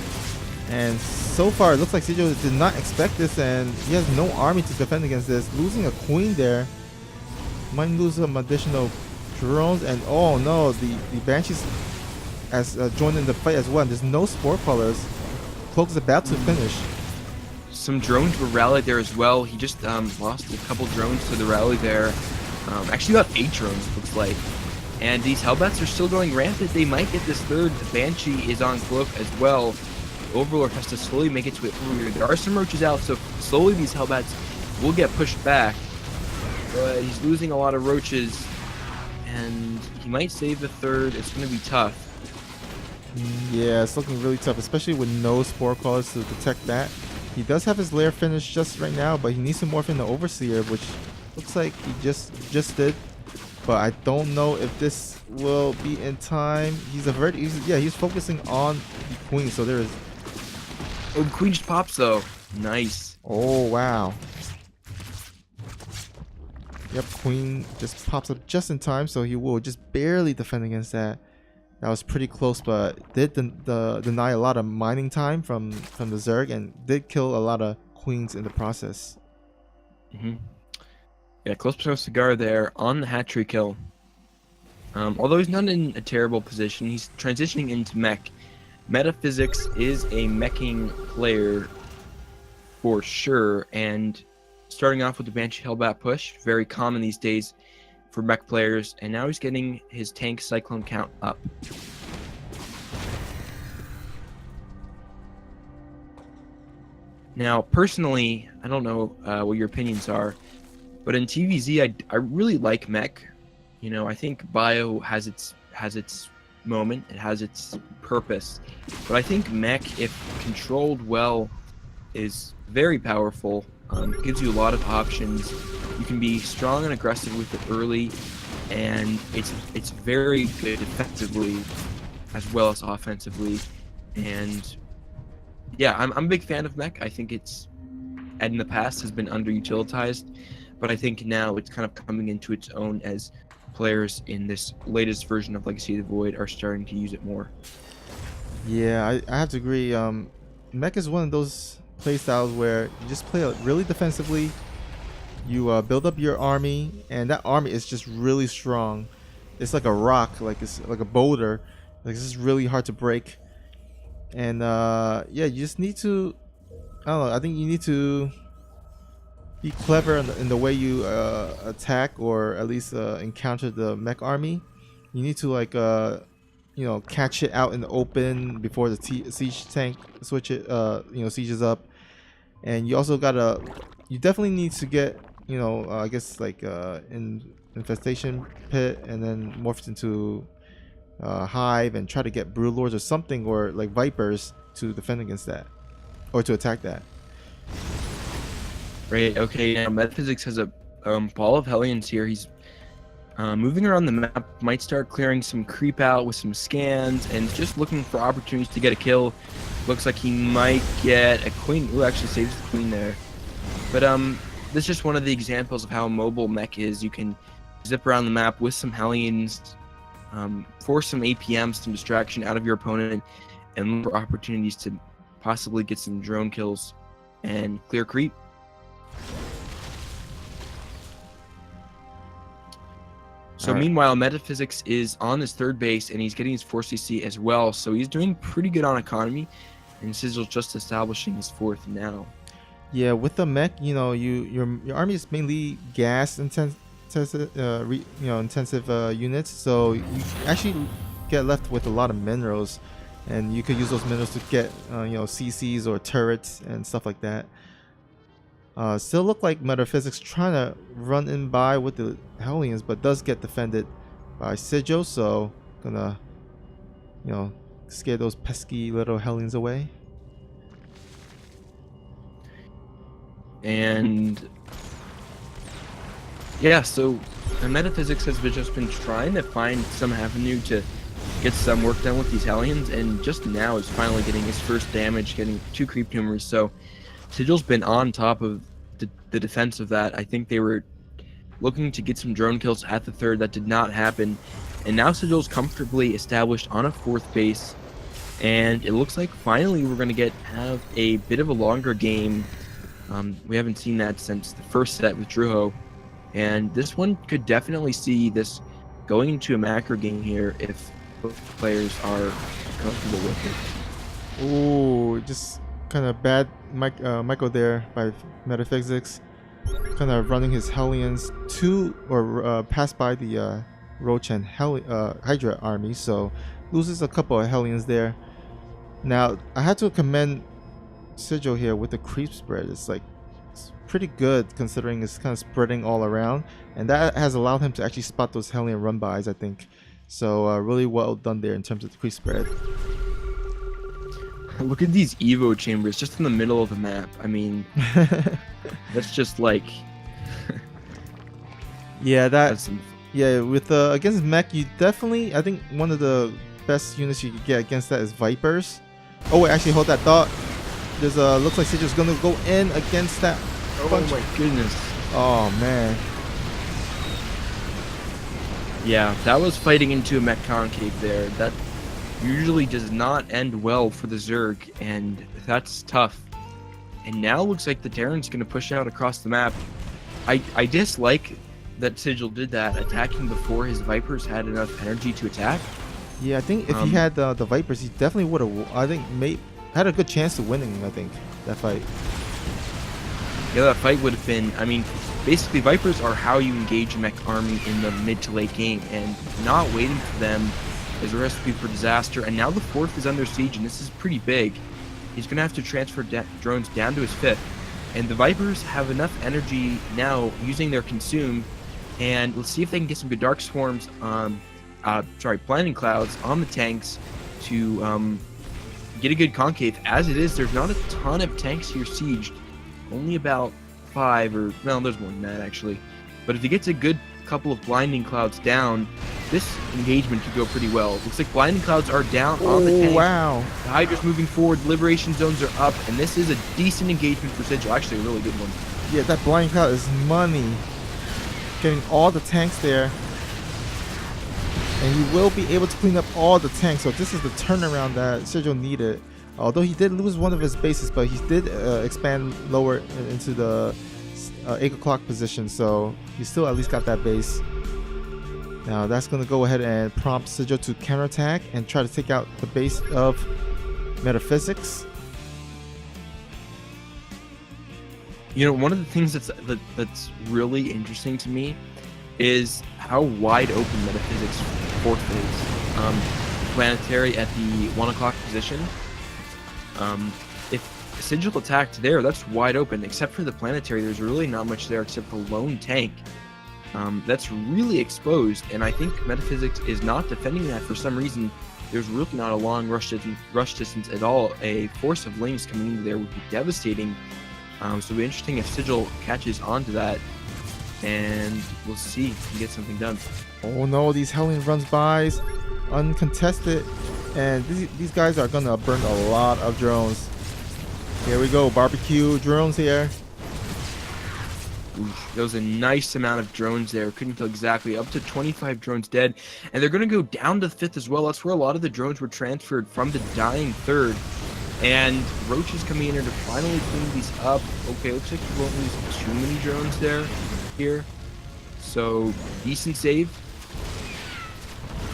and so far it looks like Sigil did not expect this, and he has no army to defend against this. Losing a queen there. Might lose some additional drones, and oh no, the Banshees has joined in the fight as well. There's no Spore Crawlers. Cloak is about to finish. Some drones were rallied there as well. He just lost a couple drones to the rally there. Actually got 8 drones, it looks like. And these Hellbats are still going rampant. They might get this third. The Banshee is on Cloak as well. Overlord has to slowly make its way over here. There are some roaches out, so slowly these Hellbats will get pushed back. But he's losing a lot of roaches, and he might save the third. It's going to be tough. Yeah, it's looking really tough, especially with no Spore Claws to detect that. He does have his lair finished just right now, but he needs to morph into Overseer, which looks like he just did. But I don't know if this will be in time. He's focusing on the queen, so there is. Oh, the queen just pops though. Nice. Oh wow. Yep, queen just pops up just in time, so he will just barely defend against that. That was pretty close, but did deny a lot of mining time from the Zerg, and did kill a lot of queens in the process. Yeah, close to Cigar there on the hatchery kill. Although he's not in a terrible position, he's transitioning into mech. PsiX is a meching player for sure, and starting off with the Banshee Hellbat push, very common these days for mech players, and now he's getting his tank Cyclone count up. Now, personally, I don't know what your opinions are, but in TVZ, I really like mech. You know, I think bio has its moment, it has its purpose, but I think mech, if controlled well, is very powerful. Gives you a lot of options. You can be strong and aggressive with it early, and it's very good defensively as well as offensively. And yeah, I'm a big fan of mech. I think it's, in the past, has been underutilized, but I think now it's kind of coming into its own as players in this latest version of Legacy of the Void are starting to use it more. Yeah, I have to agree. Mech is one of those playstyles where you just play really defensively. You build up your army, and that army is just really strong. It's like a rock, it's like a boulder. Like, this is really hard to break. And yeah, you just need to, I don't know, I think you need to be clever in the way you attack, or at least encounter the mech army. You need to catch it out in the open before the siege tank sieges up. And you also gotta, you definitely need to get, I guess in infestation pit, and then morph into hive and try to get brood lords or something, or like vipers, to defend against that, or to attack that. Right, okay, now PsiX has a ball of Hellions here. He's moving around the map, might start clearing some creep out with some scans, and just looking for opportunities to get a kill. Looks like he might get a queen. Ooh, actually saves the queen there. But this is just one of the examples of how mobile mech is. You can zip around the map with some Hellions, force some APMs, some distraction out of your opponent, and look for opportunities to possibly get some drone kills and clear creep. So meanwhile, PsiX is on his third base, and he's getting his 4 CC as well. So he's doing pretty good on economy, and Sizzle's just establishing his fourth now. Yeah, with the mech, your army is mainly gas intensive units. So you actually get left with a lot of minerals, and you could use those minerals to get CCs or turrets and stuff like that. Still look like PsiX trying to run in by with the Hellions, but does get defended by Sigil, so gonna scare those pesky little Hellions away. And yeah, so PsiX has just been trying to find some avenue to get some work done with these Hellions, and just now is finally getting his first damage, getting 2 creep tumors. So Sigil's been on top of the defense of that. I think they were looking to get some drone kills at the third. That did not happen. And now Sigil's comfortably established on a 4th base. And it looks like finally we're going to have a bit of a longer game. We haven't seen that since the first set with Druho. And this one could definitely see this going into a macro game here if both players are comfortable with it. Ooh, just kind of bad Michael there by PsiX, kind of running his Hellions to or pass by the Roach and Hydra army, so loses a couple of Hellions there. Now, I had to commend Sigil here with the creep spread. It's pretty good considering it's kind of spreading all around, and that has allowed him to actually spot those Hellion run-bys, I think. So really well done there in terms of the creep spread. Look at these Evo chambers just in the middle of the map. I mean, that's just like... Yeah, that's some... yeah, with against mech, you definitely, I think one of the best units you could get against that is Vipers. Oh wait, actually hold that thought. There's looks like Sigil's gonna go in against that bunch. Oh my goodness. Oh man. Yeah, that was fighting into a mech concave there. That usually does not end well for the Zerg, and that's tough. And now looks like the Terran's going to push out across the map. I dislike that Sigil did that, attacking before his Vipers had enough energy to attack. Yeah, I think if he had the Vipers, he definitely would have, I think, had a good chance of winning, I think, that fight. Yeah, that fight would have been, I mean, basically Vipers are how you engage a mech army in the mid to late game, and not waiting for them is a recipe for disaster. And now the 4th is under siege, and this is pretty big. He's going to have to transfer drones down to his 5th. And the Vipers have enough energy now using their consume, and let's see if they can get some good Dark Swarms, Blinding Clouds on the tanks to get a good concave. As it is, there's not a ton of tanks here sieged. Only about 5, or no, there's more than that actually. But if he gets a good couple of Blinding Clouds down, this engagement could go pretty well. Looks like Blinding Clouds are down on the tank. Wow. The Hydra's moving forward, Liberation Zones are up, and this is a decent engagement for Sigil. Actually, a really good one. Yeah, that Blinding Cloud is money. Getting all the tanks there. And he will be able to clean up all the tanks. So this is the turnaround that Sigil needed. Although he did lose one of his bases, but he did expand lower into the 8 o'clock position. So he still at least got that base. Now that's going to go ahead and prompt Sigil to counterattack and try to take out the base of PsiX. You know, one of the things that's really interesting to me is how wide open PsiX 4th is. Planetary at the 1 o'clock position. If Sigil attacked there, that's wide open. Except for the planetary, there's really not much there except for lone tank. That's really exposed, and I think PsiX is not defending that for some reason. There's really not a long rush distance at all. A force of lanes coming into there would be devastating. So it'll be interesting if Sigil catches onto that, and we'll see if he can get something done. Oh no, these Hellion runs bys, uncontested, and these guys are gonna burn a lot of drones. Here we go, barbecue drones here. Oof, there was a nice amount of drones there. Couldn't tell exactly. Up to 25 drones dead. And they're going to go down to the 5th as well. That's where a lot of the drones were transferred from the dying 3rd. And Roach is coming in here to finally clean these up. Okay, looks like he won't lose too many drones here. So, decent save.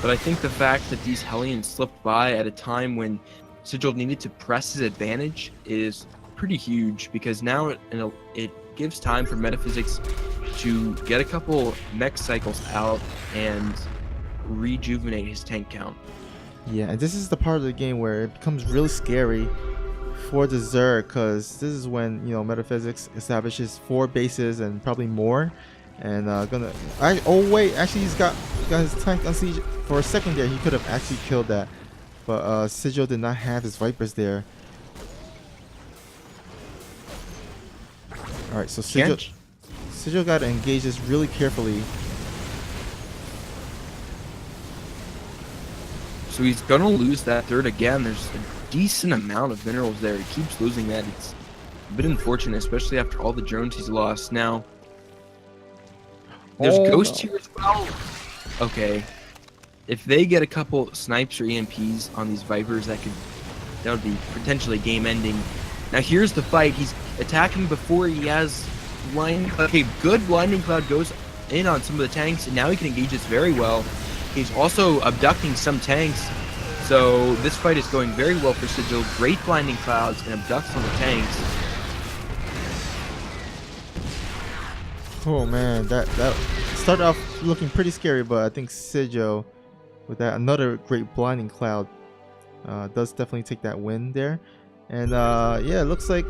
But I think the fact that these Hellions slipped by at a time when Sigil needed to press his advantage is pretty huge, because now it gives time for PsiX to get a couple mech cycles out and rejuvenate his tank count. Yeah, and this is the part of the game where it becomes really scary for the Zerg, because this is when, you know, PsiX establishes 4 bases and probably more, and oh wait, actually he's got his tank on siege. For a second there, he could have actually killed that, but Sigil did not have his Vipers there. All right, so Sigil got to engage this really carefully. So he's gonna lose that 3rd again. There's a decent amount of minerals there. He keeps losing that. It's a bit unfortunate, especially after all the drones he's lost. Now, there's Ghost here as well. Okay, if they get a couple snipes or EMPs on these Vipers, that would be potentially game-ending. Now here's the fight. He's attacking before he has Blinding Cloud. Okay, good Blinding Cloud goes in on some of the tanks, and now he can engage this very well. He's also abducting some tanks, so this fight is going very well for Sigil. Great Blinding Clouds and abducts on the tanks. Oh man, that started off looking pretty scary, but I think Sigil with that another great Blinding Cloud does definitely take that win there. And yeah, it looks like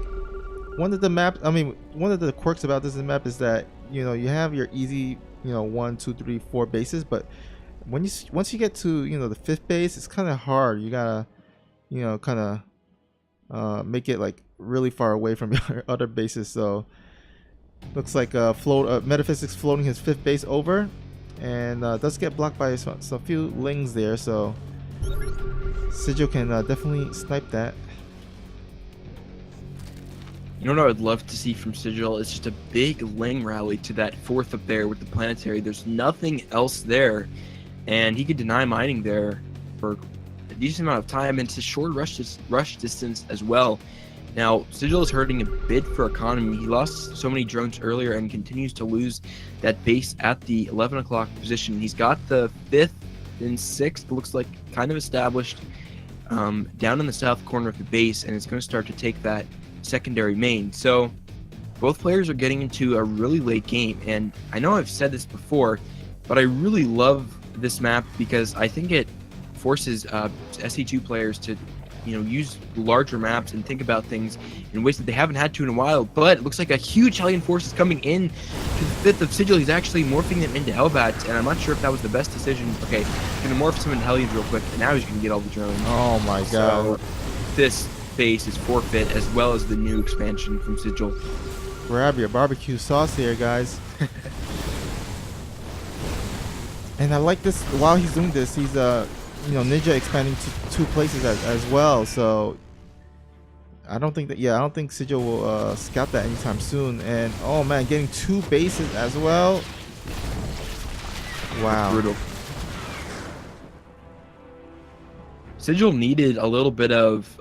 one of the maps. I mean, one of the quirks about this map is that you have your easy 1, 2, 3, 4 bases, but once you get to the 5th base, it's kind of hard. You gotta kind of make it like really far away from your other bases. So looks like Metaphysics floating his 5th base over, and does get blocked by some few lings there. So Sigil can definitely snipe that. You know what I would love to see from Sigil is just a big Ling rally to that 4th up there with the planetary. There's nothing else there, and he could deny mining there for a decent amount of time, and it's a short rush distance as well. Now, Sigil is hurting a bit for economy. He lost so many drones earlier and continues to lose that base at the 11 o'clock position. He's got the 5th and 6th, looks like kind of established down in the south corner of the base, and it's going to start to take that secondary main. So both players are getting into a really late game, and I know I've said this before, but I really love this map because I think it forces SC2 players to use larger maps and think about things in ways that they haven't had to in a while. But it looks like a huge Hellion force is coming in to the 5th of Sigil. He's actually morphing them into Hellbats, and I'm not sure if that was the best decision. Okay, he's gonna morph some into Hellions real quick, and now he's gonna get all the drones. Oh my god. So this base is forfeit, as well as the new expansion from Sigil. Grab your barbecue sauce here, guys. And I like this. While he's doing this, he's Ninja expanding to 2 places as well. So I don't think Sigil will scout that anytime soon. And oh man, getting 2 bases as well. Wow. Brutal. Sigil needed a little bit of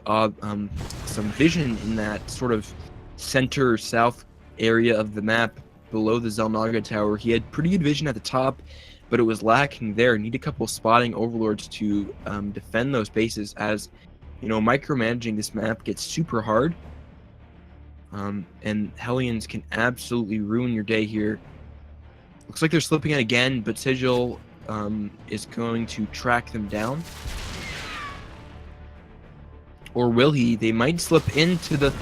some vision in that sort of center south area of the map below the Zelnaga tower. He had pretty good vision at the top, but it was lacking there. Need a couple spotting overlords to defend those bases, as micromanaging this map gets super hard, and Hellions can absolutely ruin your day here. Looks like they're slipping out again, but Sigil is going to track them down. Or will he? They might slip into the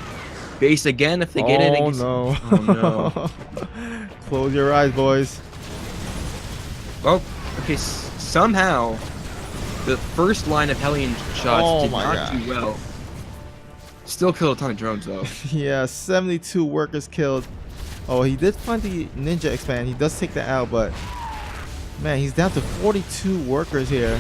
base again if they get it. Oh no. Oh no. Close your eyes, boys. Oh, okay, somehow the first line of Hellion shots did not do well. Still killed a ton of drones though. Yeah, 72 workers killed. Oh, he did find the Ninja expand. He does take that out, but man, he's down to 42 workers here.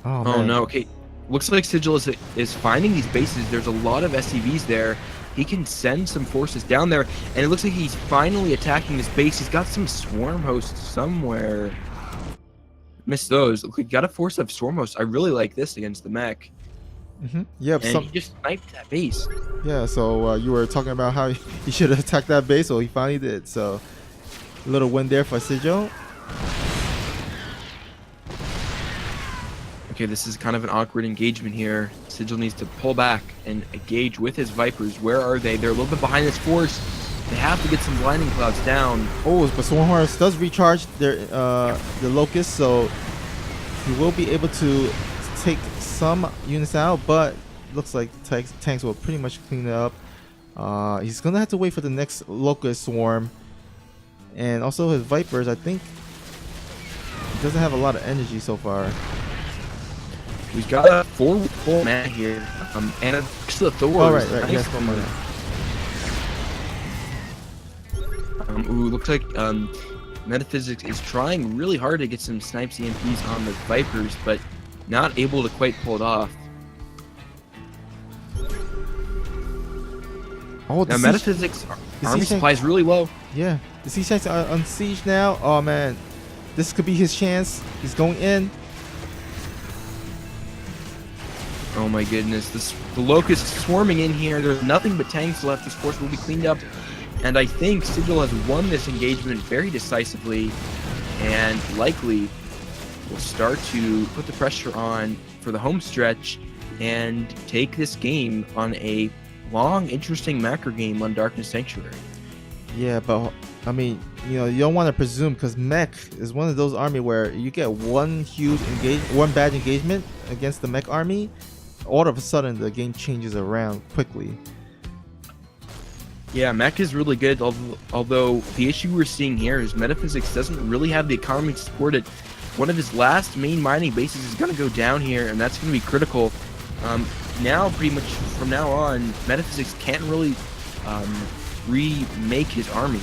Oh, man. No, okay. Looks like Sigil is finding these bases. There's a lot of SCVs there. He can send some forces down there, and it looks like he's finally attacking this base. He's got some swarm hosts somewhere. Missed those. Look, he got a force of swarm hosts. I really like this against the mech. Yep. And he just sniped that base. Yeah, so you were talking about how he should have attacked that base, so he finally did. So a little win there for Sigil. Okay, this is kind of an awkward engagement here. Sigil needs to pull back and engage with his Vipers. Where are they? They're a little bit behind this force. They have to get some blinding clouds down. Oh, but Swarmhorse does recharge the Locust, so he will be able to take some units out, but looks like tanks will pretty much clean it up. He's gonna have to wait for the next Locust swarm, and also his Vipers. I think he doesn't have a lot of energy so far. We've got a 4 full man here, and a Thor. Oh, right, nice. yes. Looks like Metaphysics is trying really hard to get some snipes EMPs on the Vipers, but not able to quite pull it off. Oh, now Metaphysics army supply is really low. Yeah, the Siege tanks are on siege now. Oh man, this could be his chance. He's going in. Oh my goodness, the Locust is swarming in here. There's nothing but tanks left. This force will be cleaned up. And I think Sigil has won this engagement very decisively, and likely will start to put the pressure on for the home stretch and take this game on a long, interesting macro game on Darkness Sanctuary. Yeah, but I mean, you don't want to presume because mech is one of those army where you get one bad engagement against the mech army, all of a sudden the game changes around quickly. Yeah, mech is really good, although the issue we're seeing here is Metaphysics doesn't really have the economy to support it. One of his last main mining bases is going to go down here, and that's going to be critical. Now, pretty much from now on, Metaphysics can't really remake his army.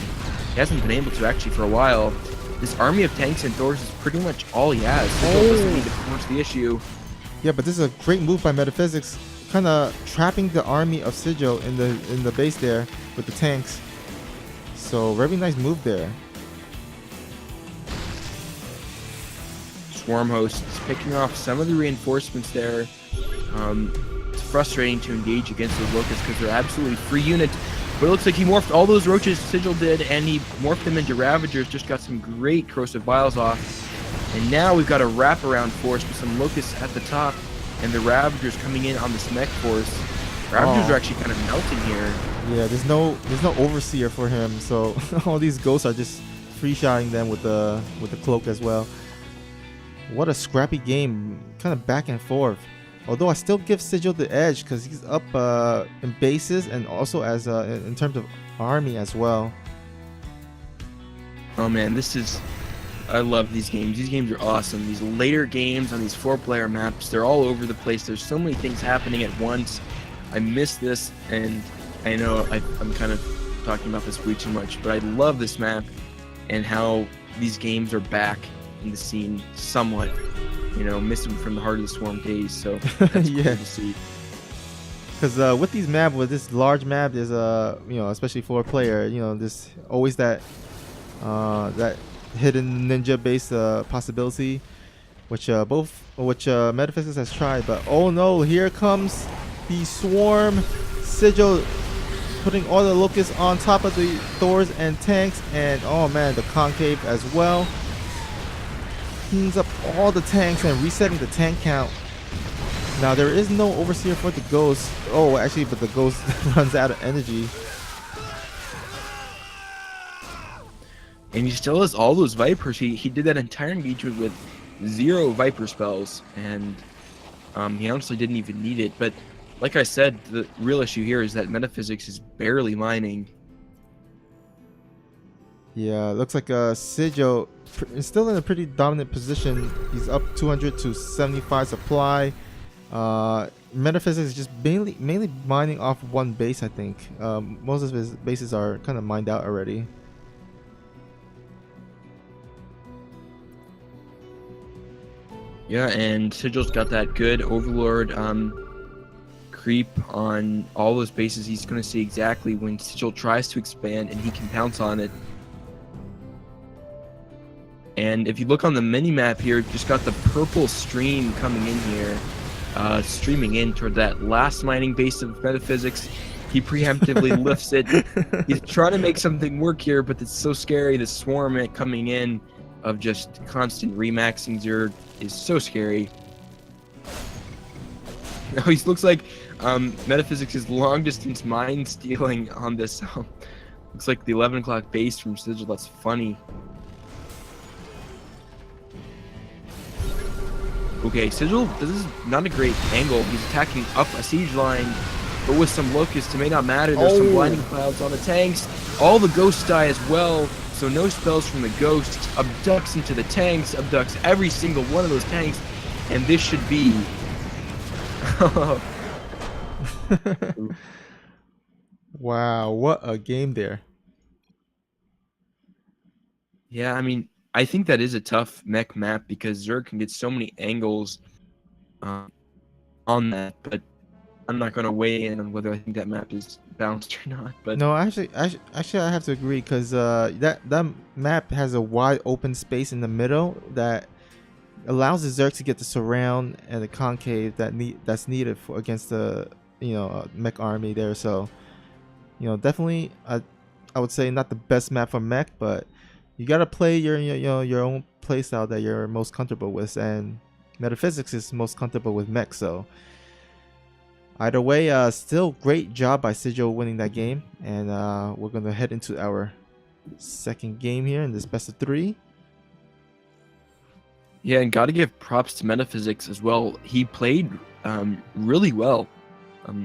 He hasn't been able to actually for a while. This army of tanks and Thors is pretty much all he has. Sigil doesn't need to force the issue. Yeah, but this is a great move by Metaphysics, kind of trapping the army of Sigil in the base there with the tanks. So very nice move there. Swarm hosts picking off some of the reinforcements there. It's frustrating to engage against those locusts because they're absolutely free units. But it looks like he morphed all those roaches Sigil did, and he morphed them into Ravagers. Just got some great corrosive vials off. And now we've got a wraparound force with some locusts at the top, and the Ravagers coming in on this mech force. Ravagers are actually kind of melting here. Yeah, there's no overseer for him, so all these ghosts are just free shotting them with the cloak as well. What a scrappy game, kind of back and forth. Although I still give Sigil the edge because he's up in bases and also as in terms of army as well. Oh man, I love these games. These games are awesome. These later games on these 4-player maps, they're all over the place. There's so many things happening at once. I miss this, and I know I'm kind of talking about this way too much, but I love this map and how these games are back in the scene somewhat. Missing from the Heart of the Swarm days, so that's Yeah. cool to see. Because with these maps, with this large map, there's especially 4-player, there's always that hidden ninja base possibility, which Metaphysics has tried. But oh no, here comes the swarm. Sigil putting all the locusts on top of the Thors and tanks, and oh man, the concave as well. Cleans up all the tanks and resetting the tank count. Now there is no overseer for the ghost. Oh, actually, but the ghost runs out of energy. And he still has all those Vipers. He did that entire engagement with 0 Viper spells, and he honestly didn't even need it. But like I said, the real issue here is that Metaphysics is barely mining. Yeah, looks like Sigil is still in a pretty dominant position. He's up 200 to 75 supply. Metaphysics is just mainly mining off one base, I think. Most of his bases are kind of mined out already. Yeah, and Sigil's got that good Overlord creep on all those bases. He's going to see exactly when Sigil tries to expand, and he can pounce on it. And if you look on the mini-map here, just got the purple stream coming in here, streaming in toward that last mining base of Metaphysics. He preemptively lifts it. He's trying to make something work here, but it's so scary. The swarm coming in of just constant remaxing Zerg is so scary. Now he looks like Metaphysics is long-distance mine stealing on this. Looks like the 11 o'clock base from Sigil. That's funny. Okay, Sigil, this is not a great angle. He's attacking up a siege line, but with some locusts, it may not matter. There's some blinding clouds on the tanks. All the ghosts die as well, so no spells from the ghosts. Abducts into the tanks, abducts every single one of those tanks, and this should be... Wow, what a game there. Yeah, I mean, I think that is a tough mech map because Zerg can get so many angles on that, but I'm not going to weigh in on whether I think that map is balanced or not. But No, actually, I have to agree because that map has a wide open space in the middle that allows the Zerg to get the surround and the concave that's needed for against the mech army there. So definitely I would say not the best map for mech, but you gotta play your own playstyle that you're most comfortable with, and Metaphysics is most comfortable with mech. So Either way, still great job by Sigil winning that game, and we're gonna head into our second game here in this best of 3. Yeah, and got to give props to Metaphysics as well. He played really well.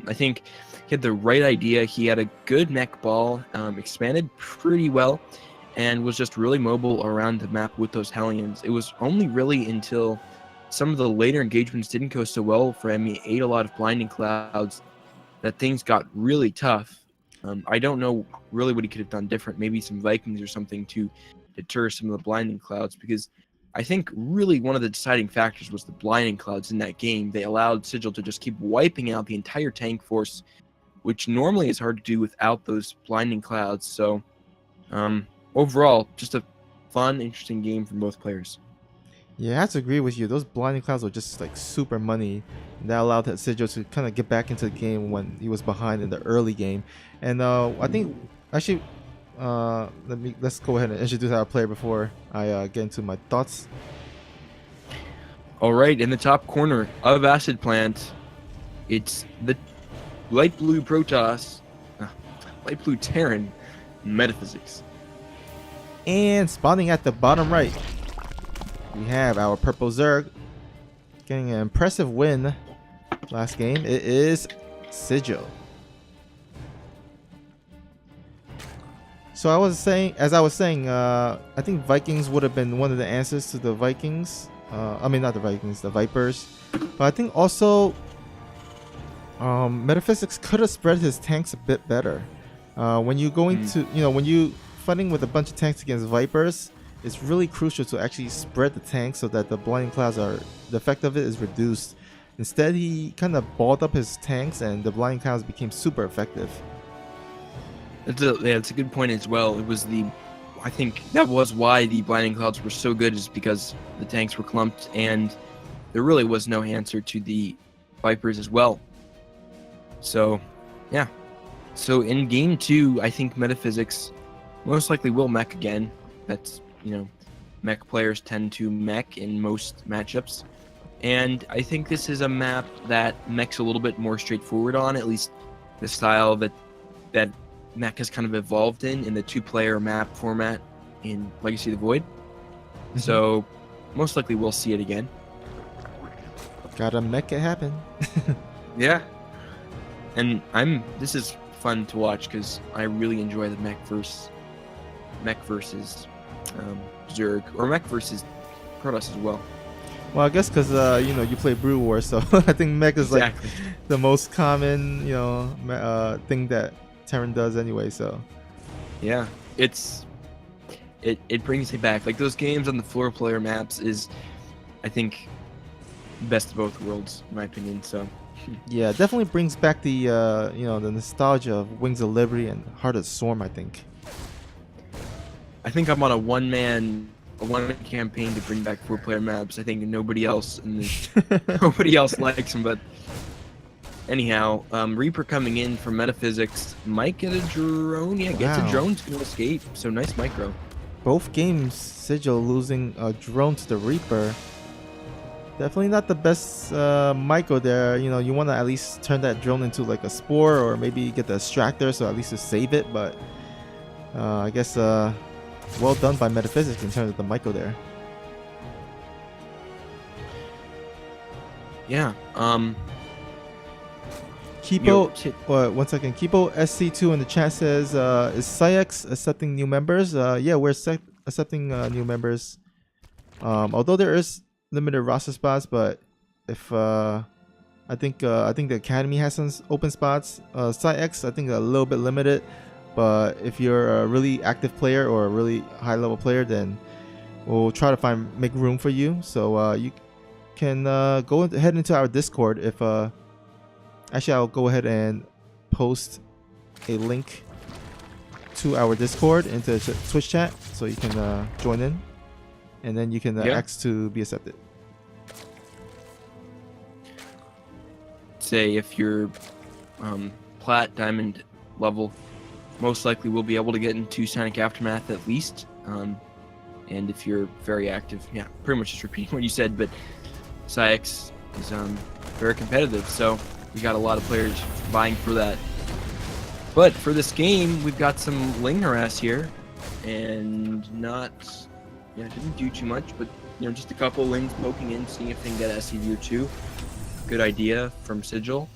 I think he had the right idea. He had a good mech ball, expanded pretty well, and was just really mobile around the map with those Hellions. It was only really until some of the later engagements didn't go so well for him. He ate a lot of blinding clouds that things got really tough. I don't know really what he could have done different. Maybe some Vikings or something to deter some of the blinding clouds, because I think really one of the deciding factors was the blinding clouds in that game. They allowed Sigil to just keep wiping out the entire tank force, which normally is hard to do without those blinding clouds. So overall, just a fun, interesting game from both players. Yeah, I have to agree with you. Those blinding clouds were just like super money. That allowed that Sigil to kind of get back into the game when he was behind in the early game. And I think actually, let's go ahead and introduce our player before I get into my thoughts. All right, in the top corner of Acid Plant, it's the light blue Protoss, light blue Terran, Metaphysics. And spawning at the bottom right, we have our purple Zerg getting an impressive win last game. It is Sigil. So as I was saying, I think Vikings would have been one of the answers to the Vikings. I mean, not the Vikings, the Vipers. But I think also Metaphysics could have spread his tanks a bit better. When you going to, when you fighting with a bunch of tanks against Vipers, it's really crucial to actually spread the tanks so that the blinding clouds the effect of it is reduced. Instead, he kind of balled up his tanks and the blinding clouds became super effective. That's a good point as well. I think that was why the blinding clouds were so good, is because the tanks were clumped and there really was no answer to the Vipers as well. So, yeah. So in game 2, I think Metaphysics most likely will mech again. That's, mech players tend to mech in most matchups. And I think this is a map that mech's a little bit more straightforward on, at least the style that mech has kind of evolved in the 2-player map format in Legacy of the Void. Mm-hmm. So most likely we'll see it again. Gotta make it happen. Yeah. And this is fun to watch because I really enjoy the mech versus Zerg, or mech versus Protoss as well. Well, I guess because you play Brew War, so I think mech is exactly. like the most common thing that Terran does anyway. So yeah, it brings me back. Like those games on the floor player maps is, I think, best of both worlds in my opinion. So yeah, definitely brings back the the nostalgia of Wings of Liberty and Heart of the Storm. I think I'm on a one-man campaign to bring back 4-player maps. I think nobody else nobody else likes them. But anyhow, Reaper coming in from Metaphysics might get a drone. Yeah, gets a drone to escape. So nice micro. Both games, Sigil losing a drone to the Reaper. Definitely not the best micro there. You want to at least turn that drone into like a spore, or maybe get the extractor so at least to save it. But I guess well done by Metaphysics in terms of the micro there. Yeah. Kipo, 1 second. Kipo SC2 in the chat says, is PsiX accepting new members? Yeah, we're accepting new members. Although there is limited roster spots, but if I think the Academy has some open spots. PsiX, I think a little bit limited, but if you're a really active player or a really high level player, then we'll try to make room for you. So you can go ahead into our Discord. If actually, I'll go ahead and post a link to our Discord into the Twitch chat, so you can join in, and then you can ask to be accepted. Say if you're plat, diamond level, most likely we'll be able to get into Sonic Aftermath at least. And if you're very active, yeah, pretty much just repeating what you said, but PsiX is very competitive. So we got a lot of players vying for that. But for this game, we've got some lane harass here, and didn't do too much, but just a couple lanes poking in, seeing if they can get SCV or two. Good idea from Sigil.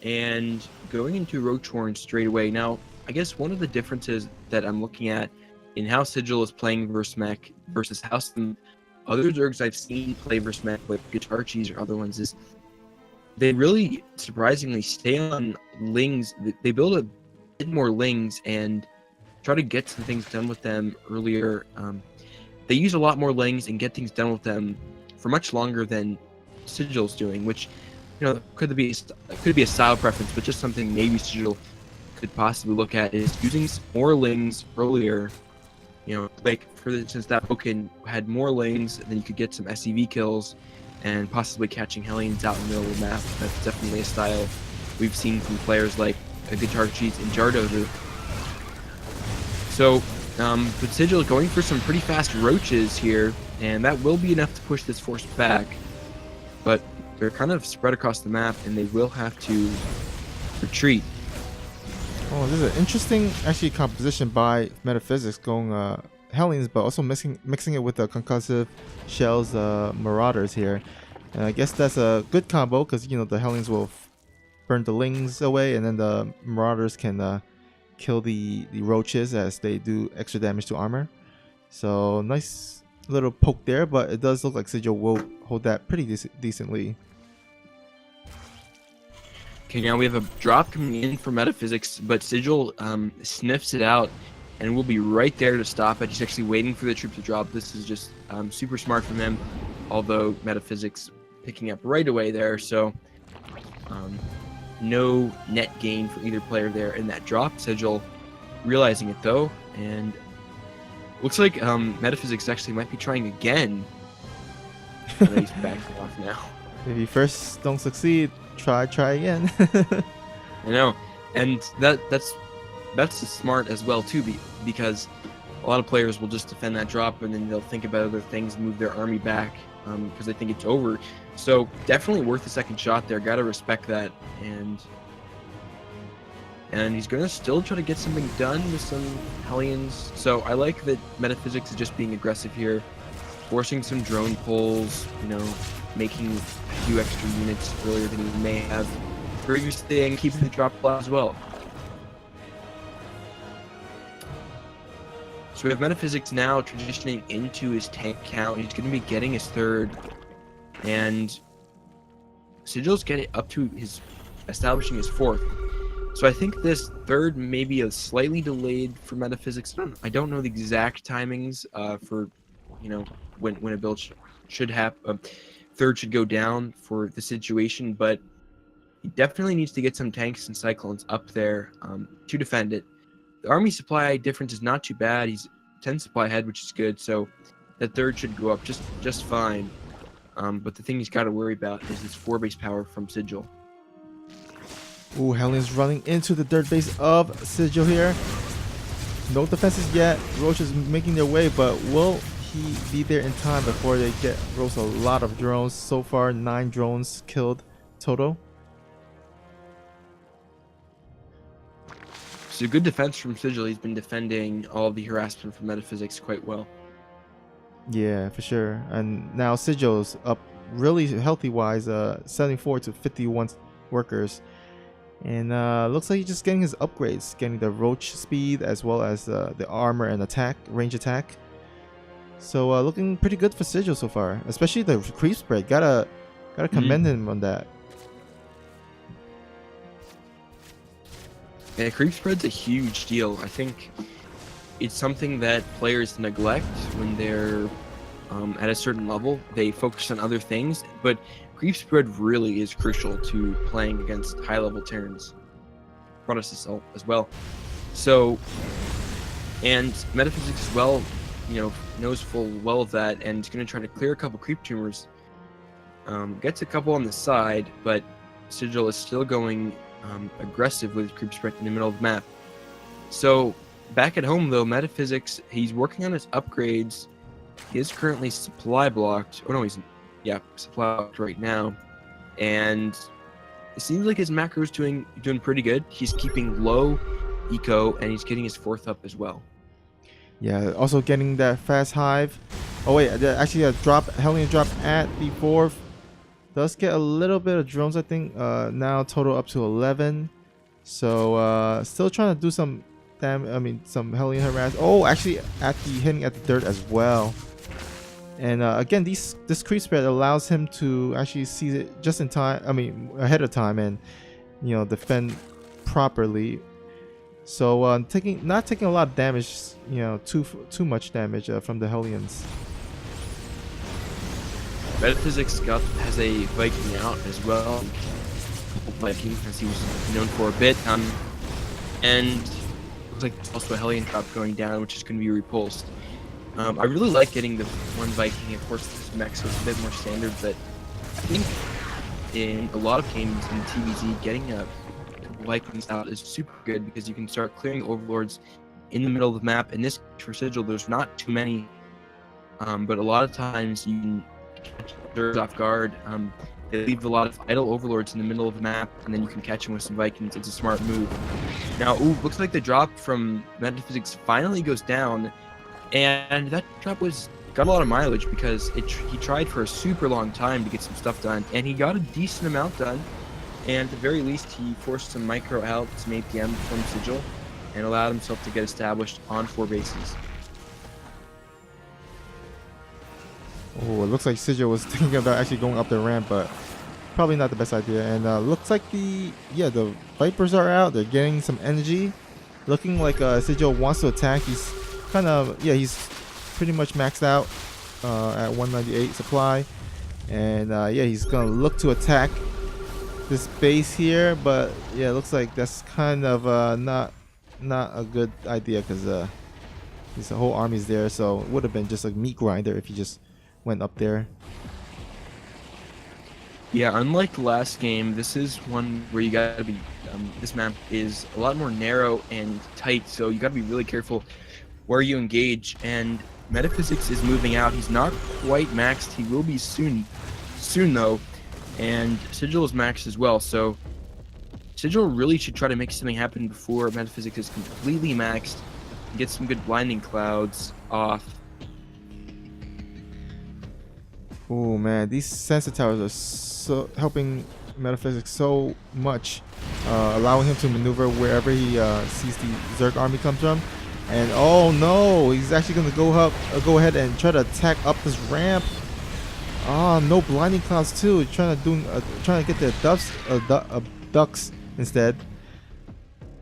And going into Roach Horn straight away. Now, I guess one of the differences that I'm looking at in how Sigil is playing versus mech versus how some other Zergs I've seen play versus mech, like Guitar Cheese or other ones, is they really surprisingly stay on Lings. They build a bit more Lings and try to get some things done with them earlier. They use a lot more Lings and get things done with them for much longer than Sigil's doing, which could be a style preference, but just something maybe Sigil could possibly look at is using more Lings earlier. Like for instance, that Boken had more Lings, then you could get some SCV kills and possibly catching Hellions out in the middle of the map. That's definitely a style we've seen from players like Guitar Cheese and Jardo do. So, but Sigil going for some pretty fast roaches here, and that will be enough to push this force back. But they're kind of spread across the map, and they will have to retreat. Oh, this is an interesting, actually, composition by Metaphysics going Hellions, but also mixing it with the concussive shells Marauders here. And I guess that's a good combo because the Hellions will burn the Lings away, and then the Marauders can kill the roaches as they do extra damage to armor. So nice little poke there, but it does look like Sigil will hold that pretty decently. Okay, now we have a drop coming in for Metaphysics, but Sigil sniffs it out and will be right there to stop it. He's actually waiting for the troop to drop. This is just super smart from him, although Metaphysics picking up right away there, so no net gain for either player there in that drop. Sigil realizing it though, and looks like Metaphysics actually might be trying again. He's backing off now. If you first don't succeed, try again. I know, and that's smart as well too, because a lot of players will just defend that drop and then they'll think about other things and move their army back because they think it's over. So definitely worth a second shot there. Gotta respect that, and he's gonna still try to get something done with some Hellions. So I like that Metaphysics is just being aggressive here, forcing some drone pulls, making a few extra units earlier than he may have previously, and keeping the drop alive as well. So we have Metaphysics now transitioning into his tank count. He's going to be getting his third, and Sigil's getting up to establishing his fourth. So I think this third may be a slightly delayed for Metaphysics. I don't know the exact timings for when a build should happen. Third should go down for the situation, but he definitely needs to get some tanks and cyclones up there to defend it. The army supply difference is not too bad. He's 10 supply ahead, which is good, so that third should go up just fine. But the thing he's got to worry about is this 4 base power from Sigil. Ooh, Hellions running into the third base of Sigil here. No defenses yet. Roach is making their way, but will he be there in time before they get roast a lot of drones? So far, 9 drones killed total. So good defense from Sigil. He's been defending all the harassment from Metaphysics quite well. Yeah, for sure. And now Sigil's up really healthy-wise, 74 to 51 workers. And looks like he's just getting his upgrades, getting the roach speed as well as the armor and attack, range attack. So looking pretty good for Sigil so far, especially the creep spread. Gotta commend him on that. Yeah, creep spread's a huge deal. I think it's something that players neglect when they're at a certain level. They focus on other things, but creep spread really is crucial to playing against high-level Terrans. Protoss as well. So, and Metaphysics as well, knows full well of that, and is going to try to clear a couple creep tumors. Gets a couple on the side, but Sigil is still going aggressive with creep spread in the middle of the map. So back at home though, Metaphysics, he's working on his upgrades. He is currently supply blocked. Oh no, supply blocked right now, and it seems like his macro's doing pretty good. He's keeping low eco, and he's getting his 4th up as well. Yeah, also getting that fast hive. Oh wait, actually a drop, Hellion drop at the 4th. Does get a little bit of drones, I think. Now total up to 11. So still trying to do some some Hellion harass. Oh, actually hitting at the dirt as well. And again, this creep spread allows him to actually see it just in time. I mean, ahead of time, and defend properly. So not taking a lot of damage. Too much damage from the Hellions. PsiX has a Viking out as well. Viking, as he was known for a bit. And looks like there's also a Hellion drop going down, which is going to be repulsed. I really like getting the one Viking. Of course, this mech, so it's a bit more standard, but I think in a lot of games in TVZ, getting a Vikings out is super good because you can start clearing overlords in the middle of the map. In this for Sigil, there's not too many, but a lot of times you can catch others off guard. They leave a lot of idle overlords in the middle of the map, and then you can catch them with some Vikings. It's a smart move. Now, looks like the drop from PsiX finally goes down. And that drop got a lot of mileage because he tried for a super long time to get some stuff done, and he got a decent amount done. And at the very least, he forced some micro out, some APM from Sigil, and allowed himself to get established on 4 bases. Oh, it looks like Sigil was thinking about actually going up the ramp, but probably not the best idea. And looks like the Vipers are out. They're getting some energy. Looking like Sigil wants to attack. He's he's pretty much maxed out at 198 supply, and he's gonna look to attack this base here, but it looks like that's kind of not a good idea because his whole army's there, so it would have been just a meat grinder if he just went up there. Yeah, unlike the last game, this is one where you gotta be. This map is a lot more narrow and tight, so you gotta be really careful where you engage. And PsiX is moving out. He's not quite maxed. He will be soon though. And Sigil is maxed as well. So Sigil really should try to make something happen before PsiX is completely maxed. Get some good blinding clouds off. Oh man, these sensor towers are so helping PsiX so much, allowing him to maneuver wherever he sees the Zerg army come from. And oh no, he's actually gonna go ahead and try to attack up this ramp. Oh, no blinding clouds too. Trying to get the ducks instead.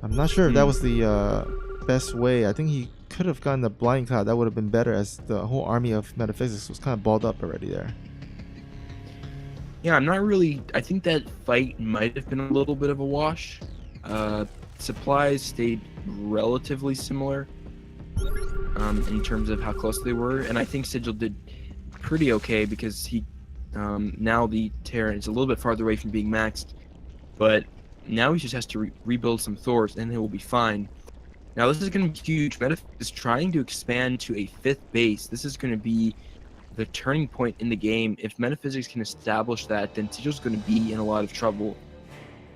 I'm not sure if that was the best way. I think he could have gotten the blinding cloud. That would have been better, as the whole army of PsiX was kind of balled up already there. Yeah, I'm not really. I think that fight might have been a little bit of a wash. Supplies stayed relatively similar in terms of how close they were, and I think Sigil did pretty okay because he now the Terran is a little bit farther away from being maxed, but now he just has to rebuild some Thors and it will be fine. Now this is going to be huge. PsiX is trying to expand to a 5th base. This is going to be the turning point in the game. If PsiX can establish that, then Sigil's going to be in a lot of trouble.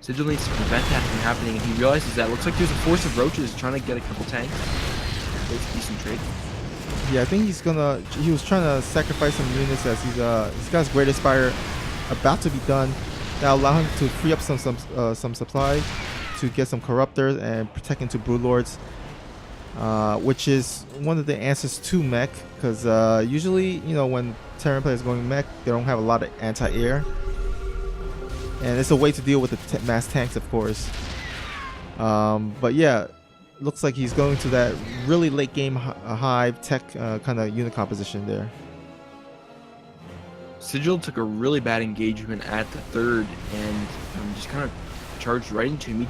Sigil needs to prevent that from happening, and he realizes that. Looks like there's a force of roaches trying to get a couple tanks. That's a decent trade. Yeah, I think he was trying to sacrifice some units as he's got his Great Aspire about to be done. That allow him to free up some supply to get some Corruptors and protect into Broodlords, which is one of the answers to mech, because usually, when Terran players going mech, they don't have a lot of anti-air. And it's a way to deal with the mass tanks, of course. But yeah, looks like he's going to that really late game hive tech kind of unit composition there. Sigil took a really bad engagement at the 3rd and just kind of charged right into Meat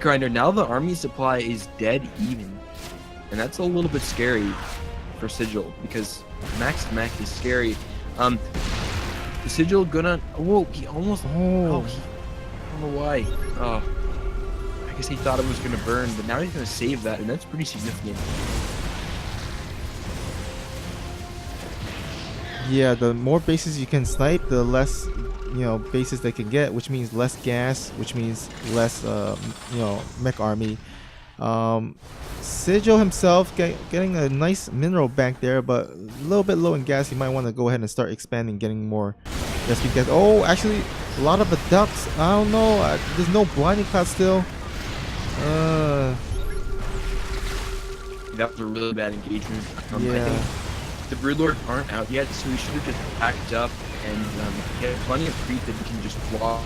Grinder. Now the army supply is dead even, and that's a little bit scary for Sigil because max mech is scary. Is Sigil gonna? Whoa, he almost. I don't know why. Oh, I guess he thought it was gonna burn, but now he's gonna save that, and that's pretty significant. Yeah, the more bases you can snipe, the less bases they can get, which means less gas, which means less mech army. Sigil himself getting a nice mineral bank there, but a little bit low in gas. He might want to go ahead and start expanding, getting more. Just because, oh, actually, a lot of adducts. I don't know. There's no blinding cloud still. That was a really bad engagement. Yeah. I think the Broodlords aren't out yet, so we should have just packed up and get plenty of creep that we can just walk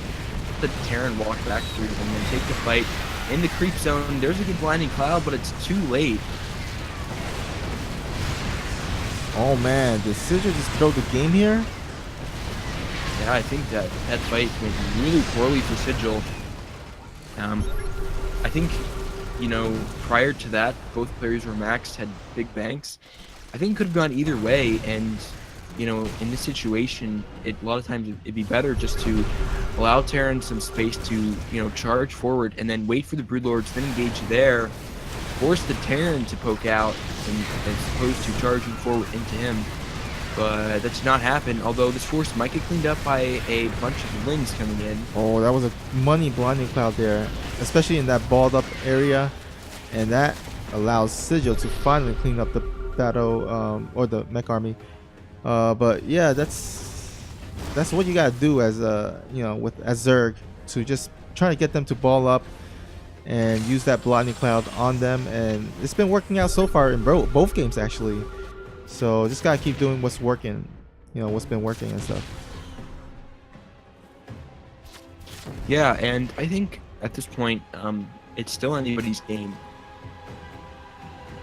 the Terran, walk back through, and then take the fight in the creep zone. There's a good blinding cloud, but it's too late. Oh man, did Sigil just throw the game here? Yeah, I think that fight went really poorly for Sigil. I think, prior to that, both players were maxed, had big banks. I think it could have gone either way, and, in this situation, a lot of times it'd be better just to allow Terran some space to, charge forward, and then wait for the Broodlords, then engage there, force the Terran to poke out, as opposed to charging forward into him. But that did not happen, although this force might get cleaned up by a bunch of Lings coming in. Oh, that was a money blinding cloud there, especially in that balled up area, and that allows Sigil to finally clean up the battle or the mech army. But yeah, that's what you gotta do as as Zerg, to just try to get them to ball up and use that blinding cloud on them, and it's been working out so far in both games actually. So just gotta keep doing what's working, what's been working and stuff. Yeah, and I think at this point, it's still anybody's game.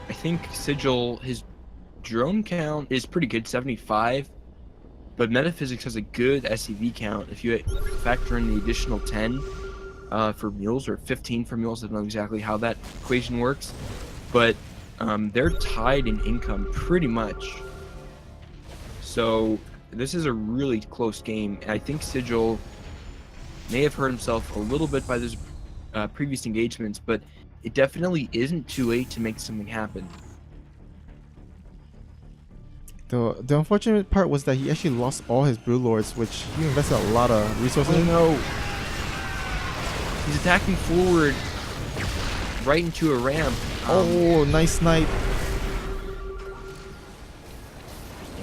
I think Sigil, his drone count is pretty good, 75, but Metaphysics has a good SCV count. If you factor in the additional 10 for mules, or 15 for mules, I don't know exactly how that equation works, but they're tied in income pretty much. So this is a really close game, and I think Sigil may have hurt himself a little bit by those previous engagements, but it definitely isn't too late to make something happen. The unfortunate part was that he actually lost all his Broodlords, which he invested a lot of resources in. No, he's attacking forward right into a ramp. Oh, nice snipe.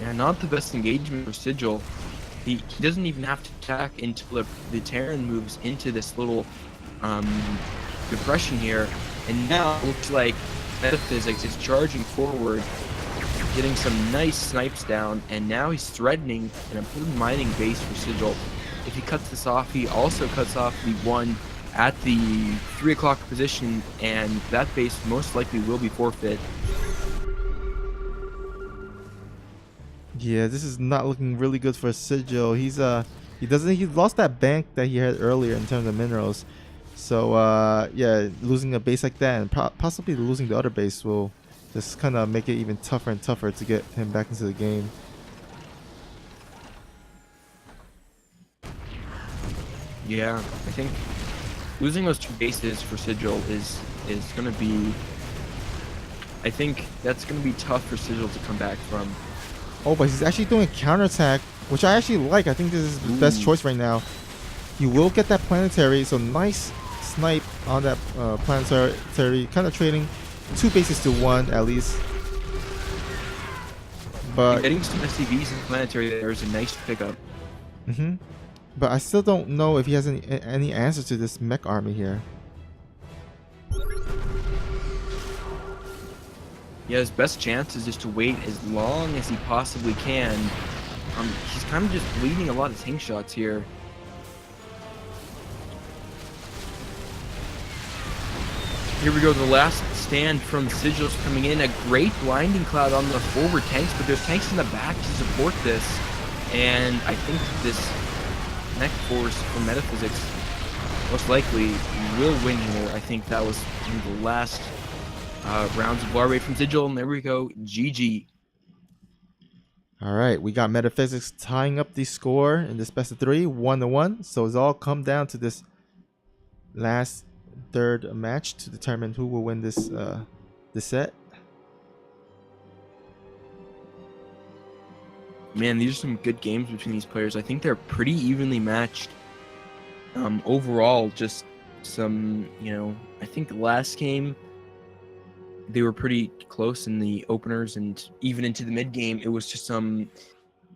Yeah, not the best engagement for Sigil. He doesn't even have to attack until the Terran moves into this little depression here, and now it looks like Metaphysics is charging forward, getting some nice snipes down, and now he's threatening an important mining base for Sigil. If he cuts this off, he also cuts off the one at the 3 o'clock position, and that base most likely will be forfeit. Yeah, this is not looking really good for Sigil. He lost that bank that he had earlier in terms of minerals. So yeah, losing a base like that and possibly losing the other base will just kind of make it even tougher and tougher to get him back into the game. Yeah, I think losing those two bases for Sigil is going to be... I think that's going to be tough for Sigil to come back from. Oh, but he's actually doing a counterattack, which I actually like. I think this is the best choice right now. You will get that planetary, so nice snipe on that planetary, kind of trading 2 bases to 1 at least. But getting some SCVs and planetary there is a nice pickup. But I still don't know if he has any answer to this mech army here. Yeah, his best chance is just to wait as long as he possibly can. He's kind of just bleeding a lot of tank shots here. Here we go, the last stand from Sigil's coming in. A great blinding cloud on the forward tanks, but there's tanks in the back to support this. And I think this mech force from Metaphysics most likely will win here. I think that was one of the last rounds of bar rate from Sigil, and there we go, GG. All right, we got Metaphysics tying up the score in this best of 3, 1-1. So it's all come down to this last third match to determine who will win this this set. Man, these are some good games between these players. I think they're pretty evenly matched. Overall, just some, I think last game they were pretty close in the openers and even into the mid game. It was just some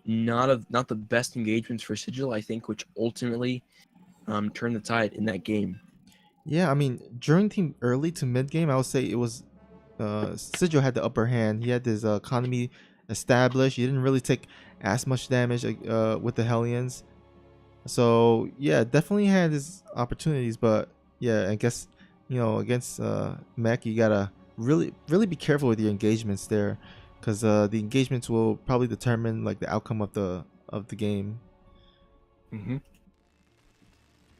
not the best engagements for Sigil, I think, which ultimately turned the tide in that game. Yeah, I mean, during team early to mid game, I would say it was Sigil had the upper hand. He had his economy established. He didn't really take as much damage with the Hellions. So yeah, definitely had his opportunities, but yeah, I guess against Mech, you gotta really be careful with your engagements there, because the engagements will probably determine like the outcome of the game. Mm-hmm.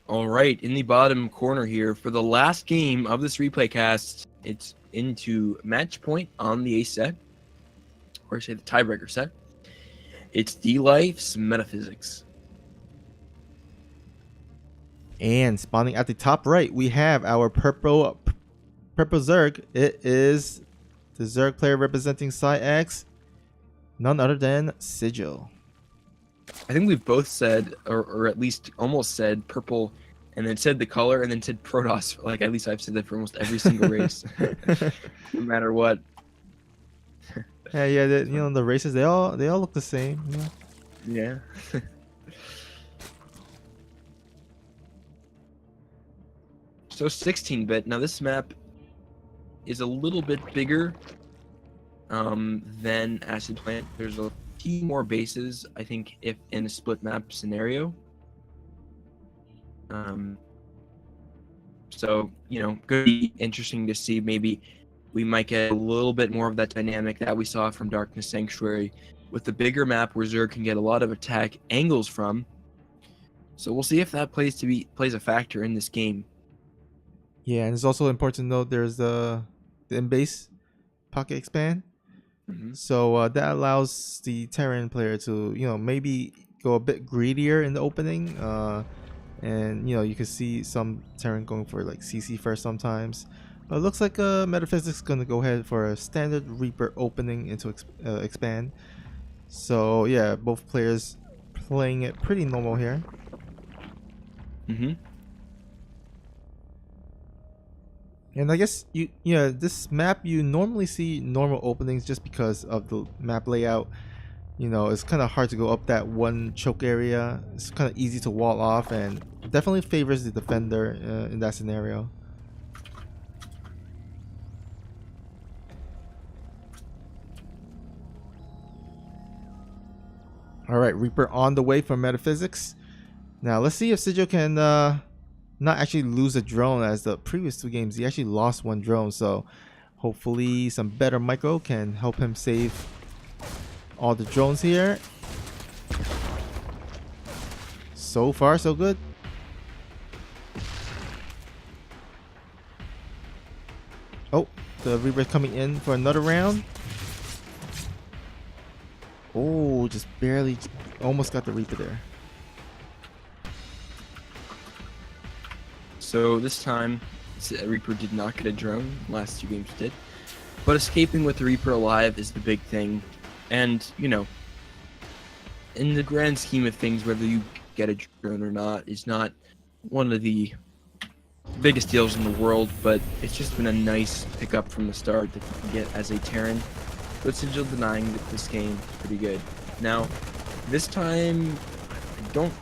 All right, in the bottom corner here for the last game of this replay cast, it's into match point on the ace set, or say the tiebreaker set. It's dLife's Metaphysics. And spawning at the top right, we have our purple Zerg. It is the Zerg player representing PsiX, none other than Sigil. I think we've both said, or at least almost said, purple, and then said the color, and then said Protoss. Like, at least I've said that for almost every single race, no matter what. Yeah, the races they all look the same. Yeah. So 16-bit. Now this map is a little bit bigger than Acid Plant. There's a few more bases, I think, if in a split map scenario. So, could be interesting to see. Maybe we might get a little bit more of that dynamic that we saw from Darkness Sanctuary with the bigger map where Zerg can get a lot of attack angles from. So we'll see if that plays a factor in this game. Yeah, and it's also important to note there's the in-base pocket expand. Mm-hmm. So that allows the Terran player to maybe go a bit greedier in the opening, and you can see some Terran going for like CC first sometimes. But it looks like Metaphysics gonna go ahead for a standard Reaper opening into expand. So yeah, both players playing it pretty normal here. Mm-hmm. And I guess this map you normally see normal openings just because of the map layout. It's kind of hard to go up that one choke area. It's kind of easy to wall off and definitely favors the defender in that scenario. All right, Reaper on the way for Metaphysics. Now let's see if Sigil can not actually lose a drone, as the previous two games he actually lost one drone. So hopefully some better micro can help him save all the drones here. So far so good. Oh, the Reaper coming in for another round. Oh, just barely, almost got the Reaper there. So this time, Reaper did not get a drone. Last two games did. But escaping with the Reaper alive is the big thing. And, in the grand scheme of things, whether you get a drone or not is not one of the biggest deals in the world, but it's just been a nice pickup from the start that you can get as a Terran. But Sigil denying that this game is pretty good. Now, this time, I don't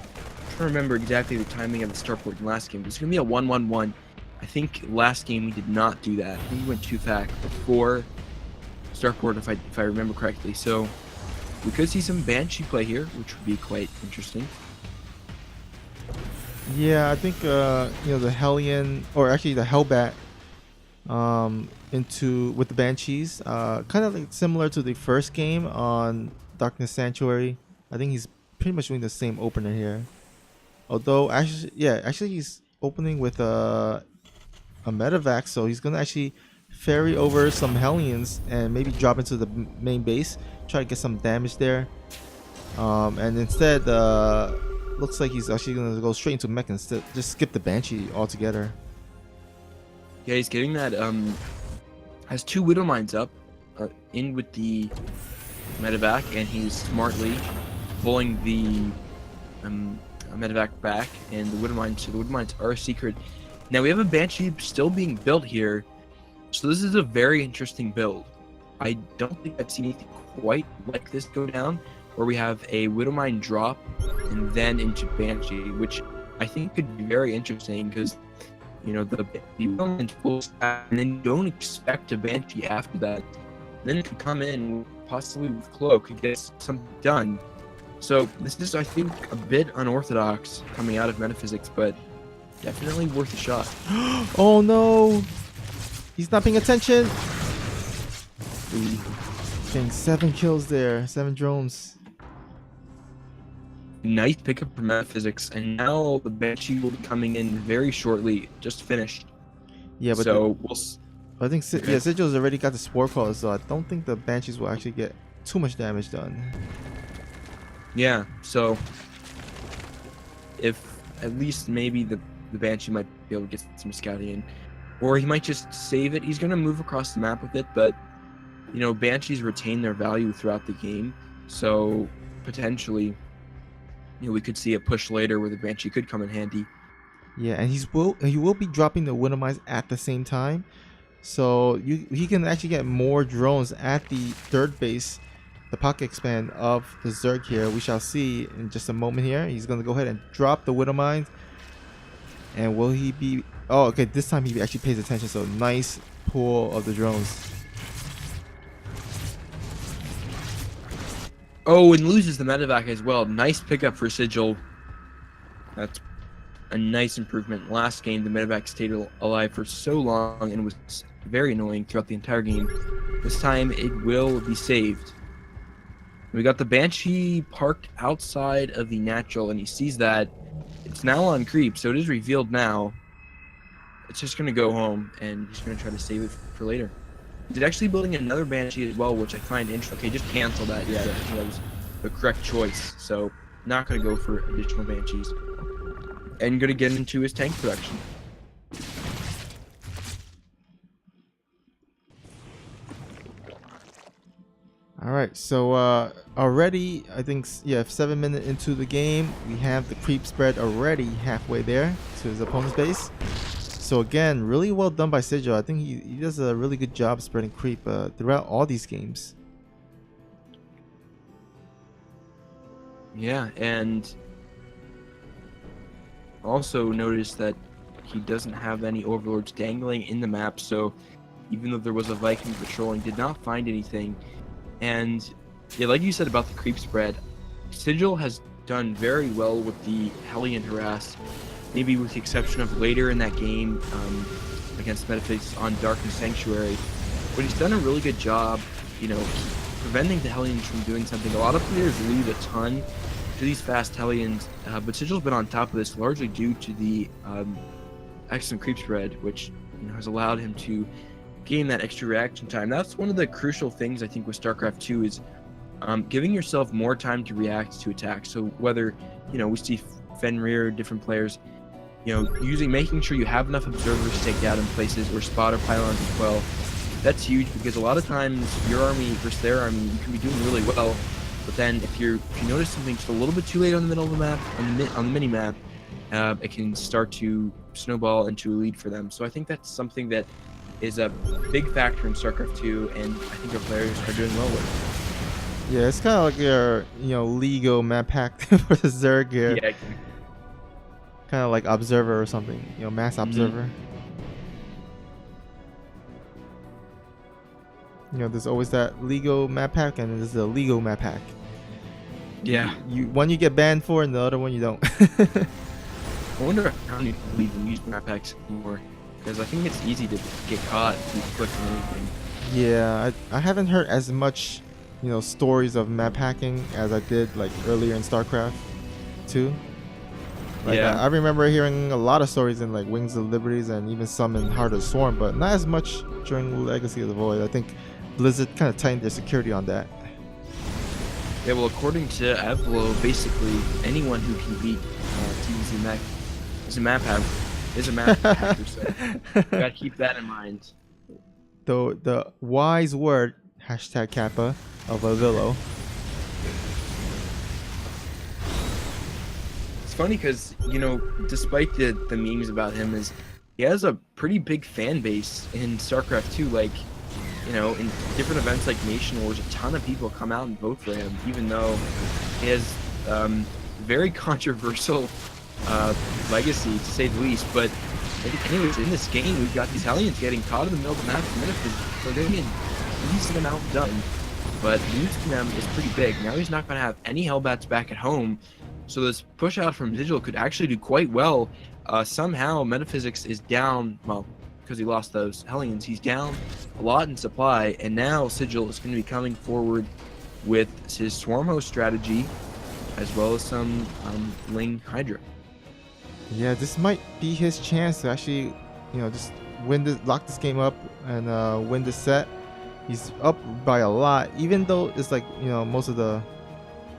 remember exactly the timing of the starport in last game. It's going to be a 1-1-1. I think last game we did not do that. I think we went 2-fac before starport, if I remember correctly. So we could see some Banshee play here, which would be quite interesting. Yeah, I think the Hellion, or actually the Hellbat, with the Banshees, kind of like similar to the first game on Darkness Sanctuary. I think he's pretty much doing the same opener here. Although actually he's opening with a Medivac, so he's gonna actually ferry over some Hellions and maybe drop into the main base, try to get some damage there. And instead, looks like he's actually gonna go straight into mech and just skip the Banshee altogether. Yeah, he's getting that. Has two Widow Mines up, in with the Medivac, and he's smartly pulling the medevac back, and the wood mines. So the wood mines are secret. Now we have a Banshee still being built here, so this is a very interesting build. I don't think I've seen anything quite like this go down, where we have a Widow Mine drop and then into Banshee, which I think could be very interesting because, you know, the Widow Mine's full stack, and then you don't expect a Banshee after that. Then it could come in, possibly with Cloak, and get something done. So this is, I think, a bit unorthodox coming out of Metaphysics, but definitely worth a shot. Oh no! He's not paying attention! Ooh. Getting 7 kills there, 7 drones. Nice pickup for Metaphysics, and now the Banshee will be coming in very shortly, just finished. Yeah, but so I think Sigil's already got the Spore Caller, so I don't think the Banshees will actually get too much damage done. Yeah, so if at least maybe the Banshee might be able to get some scouting in, or he might just save it. He's going to move across the map with it, but you know, Banshees retain their value throughout the game, so potentially, you know, we could see a push later where the Banshee could come in handy. Yeah, and he will be dropping the Widow Mines at the same time, so he can actually get more drones at the third base, the pocket expand of the Zerg here. We shall see in just a moment here. He's going to go ahead and drop the Widow Mines. And will he be... Oh, okay, this time he actually pays attention, so nice pull of the drones. Oh, and loses the medevac as well. Nice pickup for Sigil. That's a nice improvement. Last game, the medevac stayed alive for so long and was very annoying throughout the entire game. This time, it will be saved. We got the Banshee parked outside of the natural, and he sees that it's now on creep, so it is revealed now. It's just going to go home, and he's going to try to save it for later. He's actually building another Banshee as well, which I find interesting. Okay, just cancel that. Yeah, that was the correct choice. So, not going to go for additional Banshees. And going to get into his tank production. Alright, so already, I think, yeah, 7 minutes into the game, we have the creep spread already halfway there to his opponent's base. So again, really well done by Sigil. I think he does a really good job spreading creep throughout all these games. Yeah, and also notice that he doesn't have any overlords dangling in the map, so even though there was a Viking patrolling, did not find anything. And yeah, like you said about the creep spread, Sigil has done very well with the Hellion harass, maybe with the exception of later in that game against Metaphysics on Darkness Sanctuary. But he's done a really good job, you know, preventing the Hellions from doing something. A lot of players lose a ton to these fast Hellions, but Sigil's been on top of this largely due to the excellent creep spread, which, you know, has allowed him to gain that extra reaction time. That's one of the crucial things I think with StarCraft 2 is giving yourself more time to react to attacks. So whether, you know, we see Fenrir, different players, you know, making sure you have enough observers staked out in places or spotter pylons as well. That's huge because a lot of times your army versus their army, you can be doing really well, but then if you notice something just a little bit too late on the middle of the map, on the mini map, it can start to snowball into a lead for them. So I think that's something that is a big factor in StarCraft 2, and I think our players are doing well with it. Yeah, it's kind of like your, you know, Lego map pack for the Zerg here. Yeah. Kind of like Observer or something, you know, Mass Observer. You know, there's always that Lego map pack, and there's the Lego map pack. Yeah. One you get banned for, and the other one you don't. I wonder how many people even use map packs anymore, because I think it's easy to get caught if you click on anything. Yeah, I haven't heard as much, you know, stories of map hacking as I did like earlier in StarCraft 2. Like, yeah. I remember hearing a lot of stories in like Wings of Liberties and even some in Heart of the Storm, but not as much during Legacy of the Void. I think Blizzard kind of tightened their security on that. Yeah, well, according to Evlo, basically anyone who can beat TVC Mech is a map hacker, so you gotta keep that in mind. Though the wise word, #Kappa, of Avillo. It's funny because, despite the memes about him, is he has a pretty big fan base in StarCraft 2. Like, in different events like Nation Wars, a ton of people come out and vote for him, even though he has very controversial legacy, to say the least. But anyways, in this game, we've got these Hellions getting caught in the middle of the map for minutes. So they're getting easily outdone. But losing them is pretty big. Now he's not going to have any Hellbats back at home. So this push out from Sigil could actually do quite well. Somehow, Metaphysics is down, well, because he lost those Hellions. He's down a lot in supply, and now Sigil is going to be coming forward with his Swarm Host strategy, as well as some Ling Hydra. Yeah, this might be his chance to actually, just lock this game up and win the set. He's up by a lot, even though it's like, most of the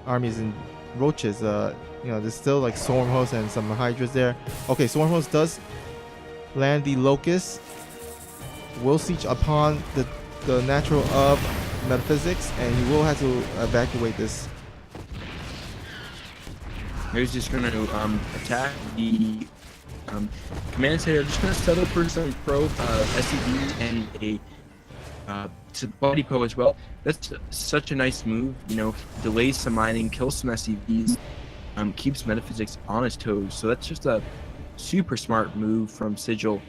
armies in roaches, there's still like Swarm Host and some Hydras there. Okay, Swarm Host does land the Locust. Will siege upon the natural of Metaphysics, and he will have to evacuate this. He's just going to attack the command center. Just going to settle for some pro SCV and a body po as well. That's such a nice move. Delays some mining, kills some SCVs, keeps Metaphysics on his toes. So that's just a super smart move from Sigil,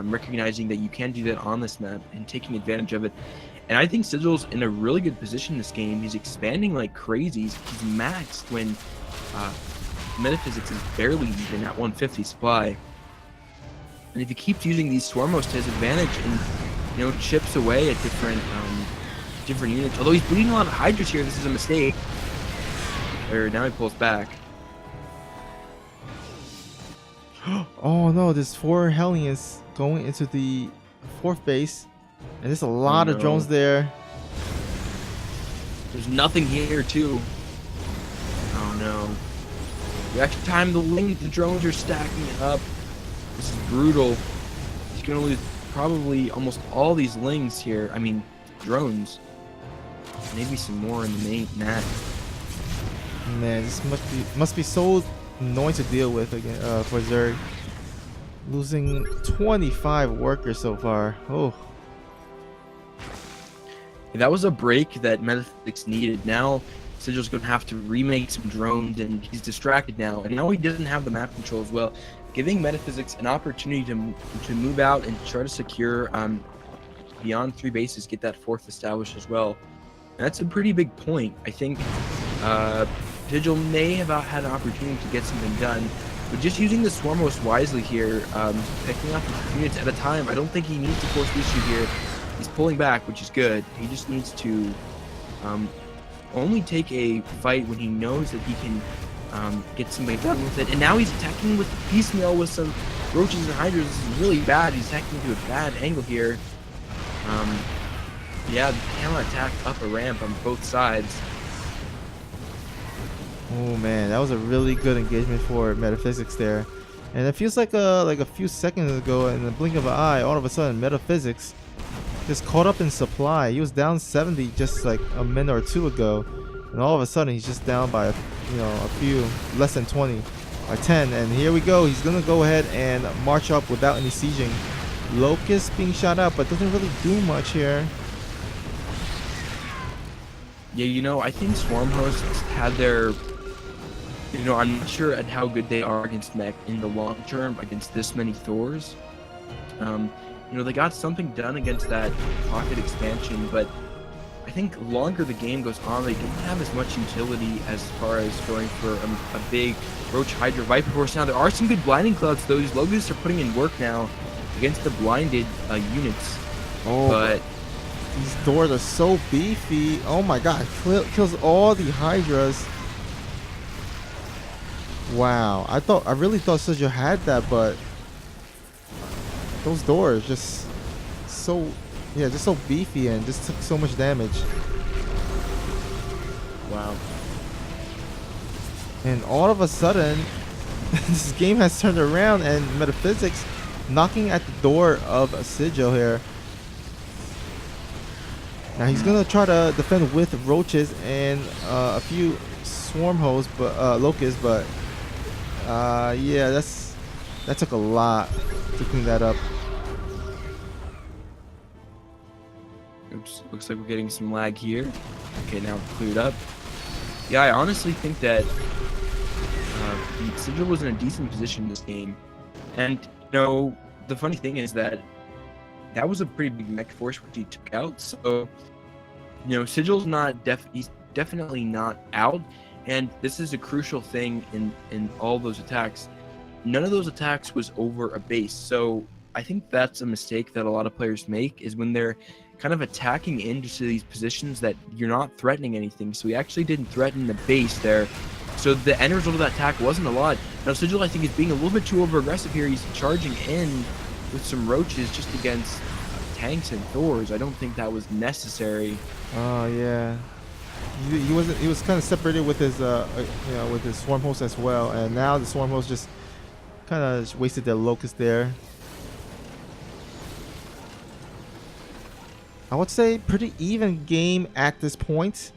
recognizing that you can do that on this map and taking advantage of it. And I think Sigil's in a really good position this game. He's expanding like crazy. He's maxed when Metaphysics is barely even at 150 supply. And if he keeps using these Swarm Hosts to his advantage and chips away at different units. Although he's bleeding a lot of Hydras here, this is a mistake. Now he pulls back. Oh no, there's 4 Hellions going into the 4th base, and there's a lot of drones there. There's nothing here too. Oh no. We actually timed the link. The drones are stacking up. This is brutal. He's gonna lose probably almost all these lings here. I mean, drones. Maybe some more in the main net. Man, this must be so annoying to deal with again for Zerg. Losing 25 workers so far. Oh. That was a break that Metaphysics needed. Now Sigil's going to have to remake some drones, and he's distracted now. And now he doesn't have the map control as well, giving Metaphysics an opportunity to move out and try to secure beyond 3 bases, get that 4th established as well. And that's a pretty big point. I think Sigil may have had an opportunity to get something done, but just using the Swarm Host wisely here, picking up his units at a time. I don't think he needs to force the issue here. He's pulling back, which is good. He just needs to only take a fight when he knows that he can get something done with it. And now he's attacking with piecemeal with some roaches and hydras. This is really bad. He's attacking to a bad angle here. Yeah, the camera attack up a ramp on both sides. Oh man, that was a really good engagement for Metaphysics there. And it feels like a few seconds ago, in the blink of an eye, all of a sudden Metaphysics just caught up in supply. He was down 70 just like a minute or two ago, and all of a sudden he's just down by a few, less than 20, by 10. And here we go. He's gonna go ahead and march up without any sieging. Locust being shot out, but doesn't really do much here. Yeah, I think Swarm Hosts had their, I'm not sure at how good they are against mech in the long term against this many Thors. They got something done against that pocket expansion, but I think longer the game goes on, they don't have as much utility as far as going for a big Roach Hydra Viper Horse. Now, there are some good blinding clouds, though. These Locusts are putting in work now against the blinded units. Oh, but these doors are so beefy. Oh my god, kills all the Hydras. Wow, I really thought Sigil had that, but those doors just so beefy and just took so much damage. Wow. And all of a sudden this game has turned around, and Metaphysics knocking at the door of Sigil here. Now he's gonna try to defend with roaches and a few Swarm Hosts, but Locusts, but Yeah, that took a lot to clean that up. Oops, looks like we're getting some lag here. Okay, now it's cleared up. Yeah, I honestly think that Sigil was in a decent position in this game. And, the funny thing is that was a pretty big mech force which he took out. So, Sigil's he's definitely not out. And this is a crucial thing in all those attacks. None of those attacks was over a base. So I think that's a mistake that a lot of players make, is when they're kind of attacking into these positions that you're not threatening anything. So he actually didn't threaten the base there. So the end result of that attack wasn't a lot. Now Sigil, I think, is being a little bit too over aggressive here. He's charging in with some roaches just against tanks and Thors. I don't think that was necessary. Oh yeah. He was kind of separated with his with his swarm host as well, and now the swarm host just kind of wasted their locust there. I would say pretty even game at this point.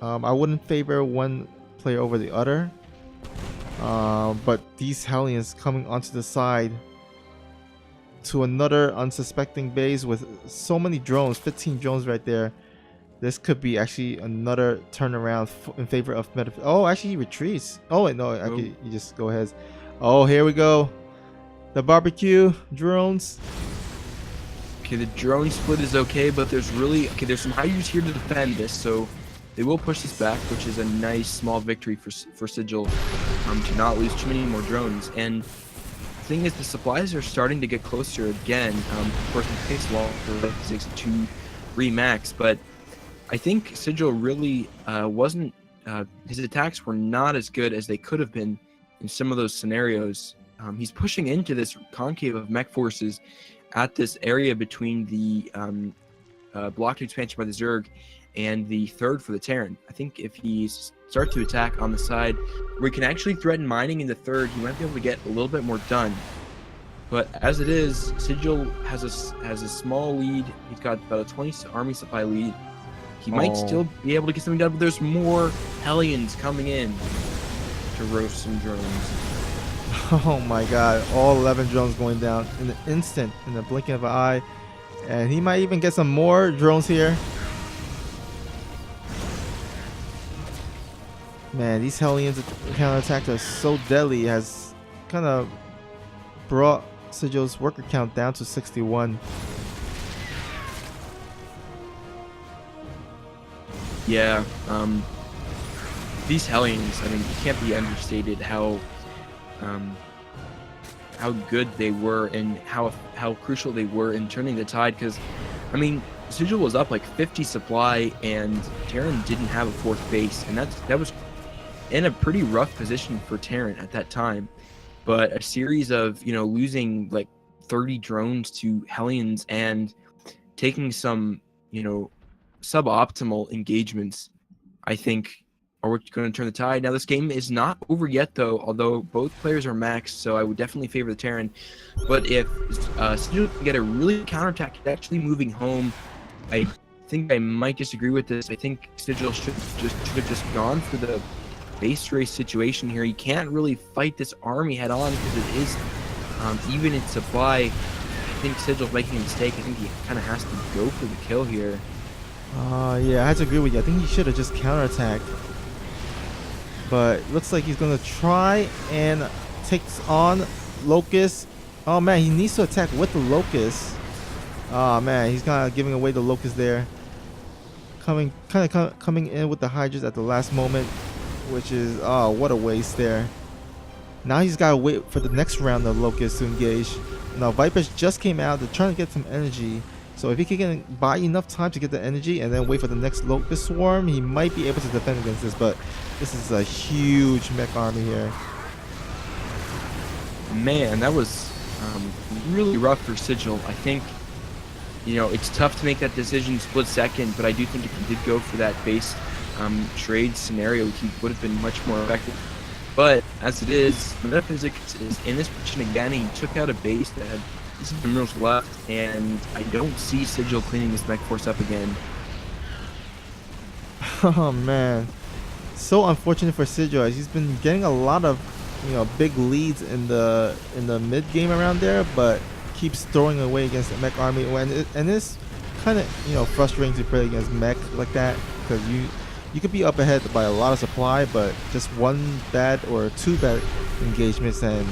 I wouldn't favor one player over the other, but these Hellions coming onto the side to another unsuspecting base with so many drones, 15 drones right there. This could be actually another turnaround in favor of Metaphysics. Oh, actually he retreats. Oh wait, no, okay, you just go ahead. Oh, here we go. The barbecue drones. Okay, the drone split is okay, but there's some Hydras here to defend this, so they will push this back, which is a nice small victory for Sigil, to not lose too many more drones. And the thing is, the supplies are starting to get closer again. Of course, it takes long for PsiX to remax, but I think Sigil really wasn't. His attacks were not as good as they could have been in some of those scenarios. He's pushing into this concave of mech forces at this area between the blocked expansion by the Zerg and the third for the Terran. I think if he starts to attack on the side where he can actually threaten mining in the third, he might be able to get a little bit more done. But as it is, Sigil has a small lead. He's got about a 20 army supply lead. He might still be able to get something done, but there's more Hellions coming in to roast some drones. Oh my god, all 11 drones going down in an instant, in the blinking of an eye. And he might even get some more drones here. Man, these Hellions counterattack are so deadly. It has kind of brought Sigil's worker count down to 61. Yeah, these Hellions, I mean, it can't be understated how good they were and how crucial they were in turning the tide. Because, I mean, Sigil was up like 50 supply, and Terran didn't have a fourth base, and that was in a pretty rough position for Terran at that time. But a series of losing like 30 drones to Hellions and taking some suboptimal engagements, I think, are going to turn the tide. Now, this game is not over yet, though, although both players are maxed, so I would definitely favor the Terran. But if Sigil can get a really counterattack, actually moving home, I think I might disagree with this. I think Sigil should have just gone for the base race situation here. He can't really fight this army head on because it is even in supply. I think Sigil's making a mistake. I think he kind of has to go for the kill here. Yeah, I have to agree with you. I think he should have just counterattacked. But looks like he's going to try and takes on Locust. Oh man, he needs to attack with the Locust. Oh man, he's kind of giving away the Locust there. Coming in with the Hydras at the last moment, which is, oh, what a waste there. Now he's got to wait for the next round of Locust to engage. Now Vipers just came out. They're trying to get some energy. So if he can buy enough time to get the energy and then wait for the next Locust Swarm, he might be able to defend against this. But this is a huge mech army here. Man, that was really rough for Sigil. I think, it's tough to make that decision split second, but I do think if he did go for that base trade scenario, he would have been much more effective. But as it is, Metaphysics is in this position again. He took out a base that had some minerals left, and I don't see Sigil cleaning this mech force up again. Oh man, so unfortunate for Sigil, as he's been getting a lot of big leads in the mid game around there, but keeps throwing away against the mech army. And it's kind of frustrating to play against mech like that, because you could be up ahead by a lot of supply, but just one bad or two bad engagements and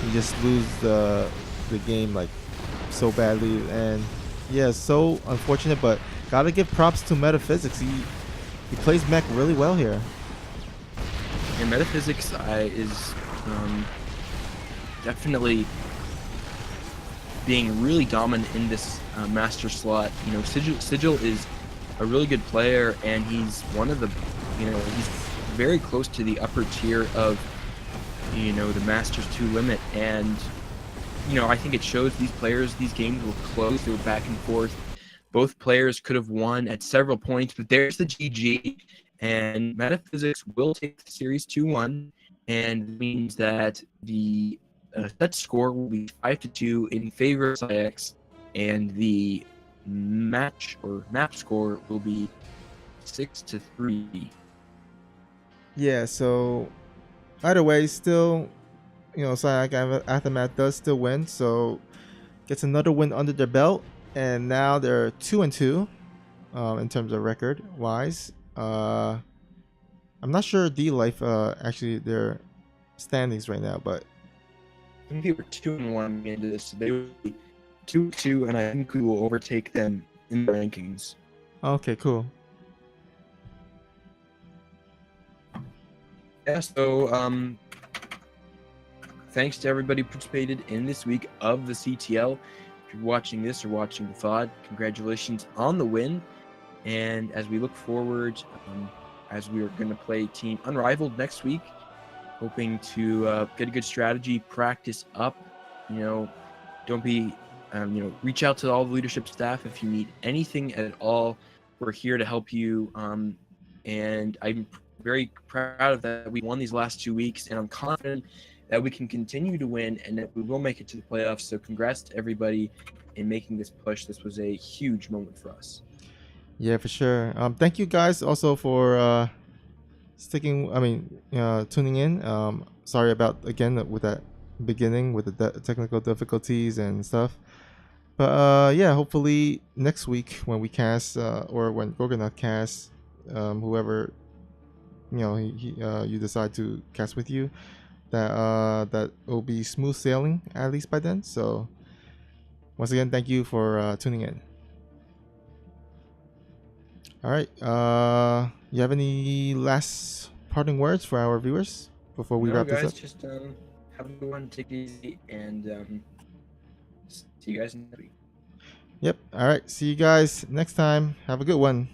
you just lose the game like so badly. And yeah, so unfortunate, but gotta give props to Metaphysics. He plays mech really well here. And Metaphysics is definitely being really dominant in this master slot. Sigil is a really good player, and he's one of the, he's very close to the upper tier of, the Masters 2 limit. And, I think it shows these games were close, they were back and forth. Both players could have won at several points, but there's the GG, and Metaphysics will take the series 2-1, and means that the set score will be 5-2 in favor of PsiX, and the match or map score will be 6-3. Yeah, so either way, still, PsiX Aftermath does still win, so gets another win under their belt, and now they're 2-2 in terms of record wise. I'm not sure dLife actually their standings right now, but I think they were 2-1 into this. They will be 2-2, and I think we will overtake them in the rankings. Okay, cool. Yeah, so thanks to everybody who participated in this week of the CTL. If you're watching this or watching the VOD, congratulations on the win. And as we look forward, as we are going to play Team Unrivaled next week, hoping to get a good strategy, practice up. Don't be, reach out to all the leadership staff if you need anything at all. We're here to help you. And I'm very proud of that. We won these last 2 weeks, and I'm confident that we can continue to win and that we will make it to the playoffs. So congrats to everybody in making this push. This was a huge moment for us. Yeah, for sure. Thank you guys also for tuning in. Sorry about again with that beginning with the technical difficulties and stuff. But yeah, hopefully next week when we cast or when Gorgonath casts, whoever you decide to cast with you, that will be smooth sailing at least by then. So once again, thank you for tuning in. All right. You have any last parting words for our viewers before we wrap guys, this up? Just have a good one, take it easy, and see you guys next week. Yep. All right. See you guys next time. Have a good one.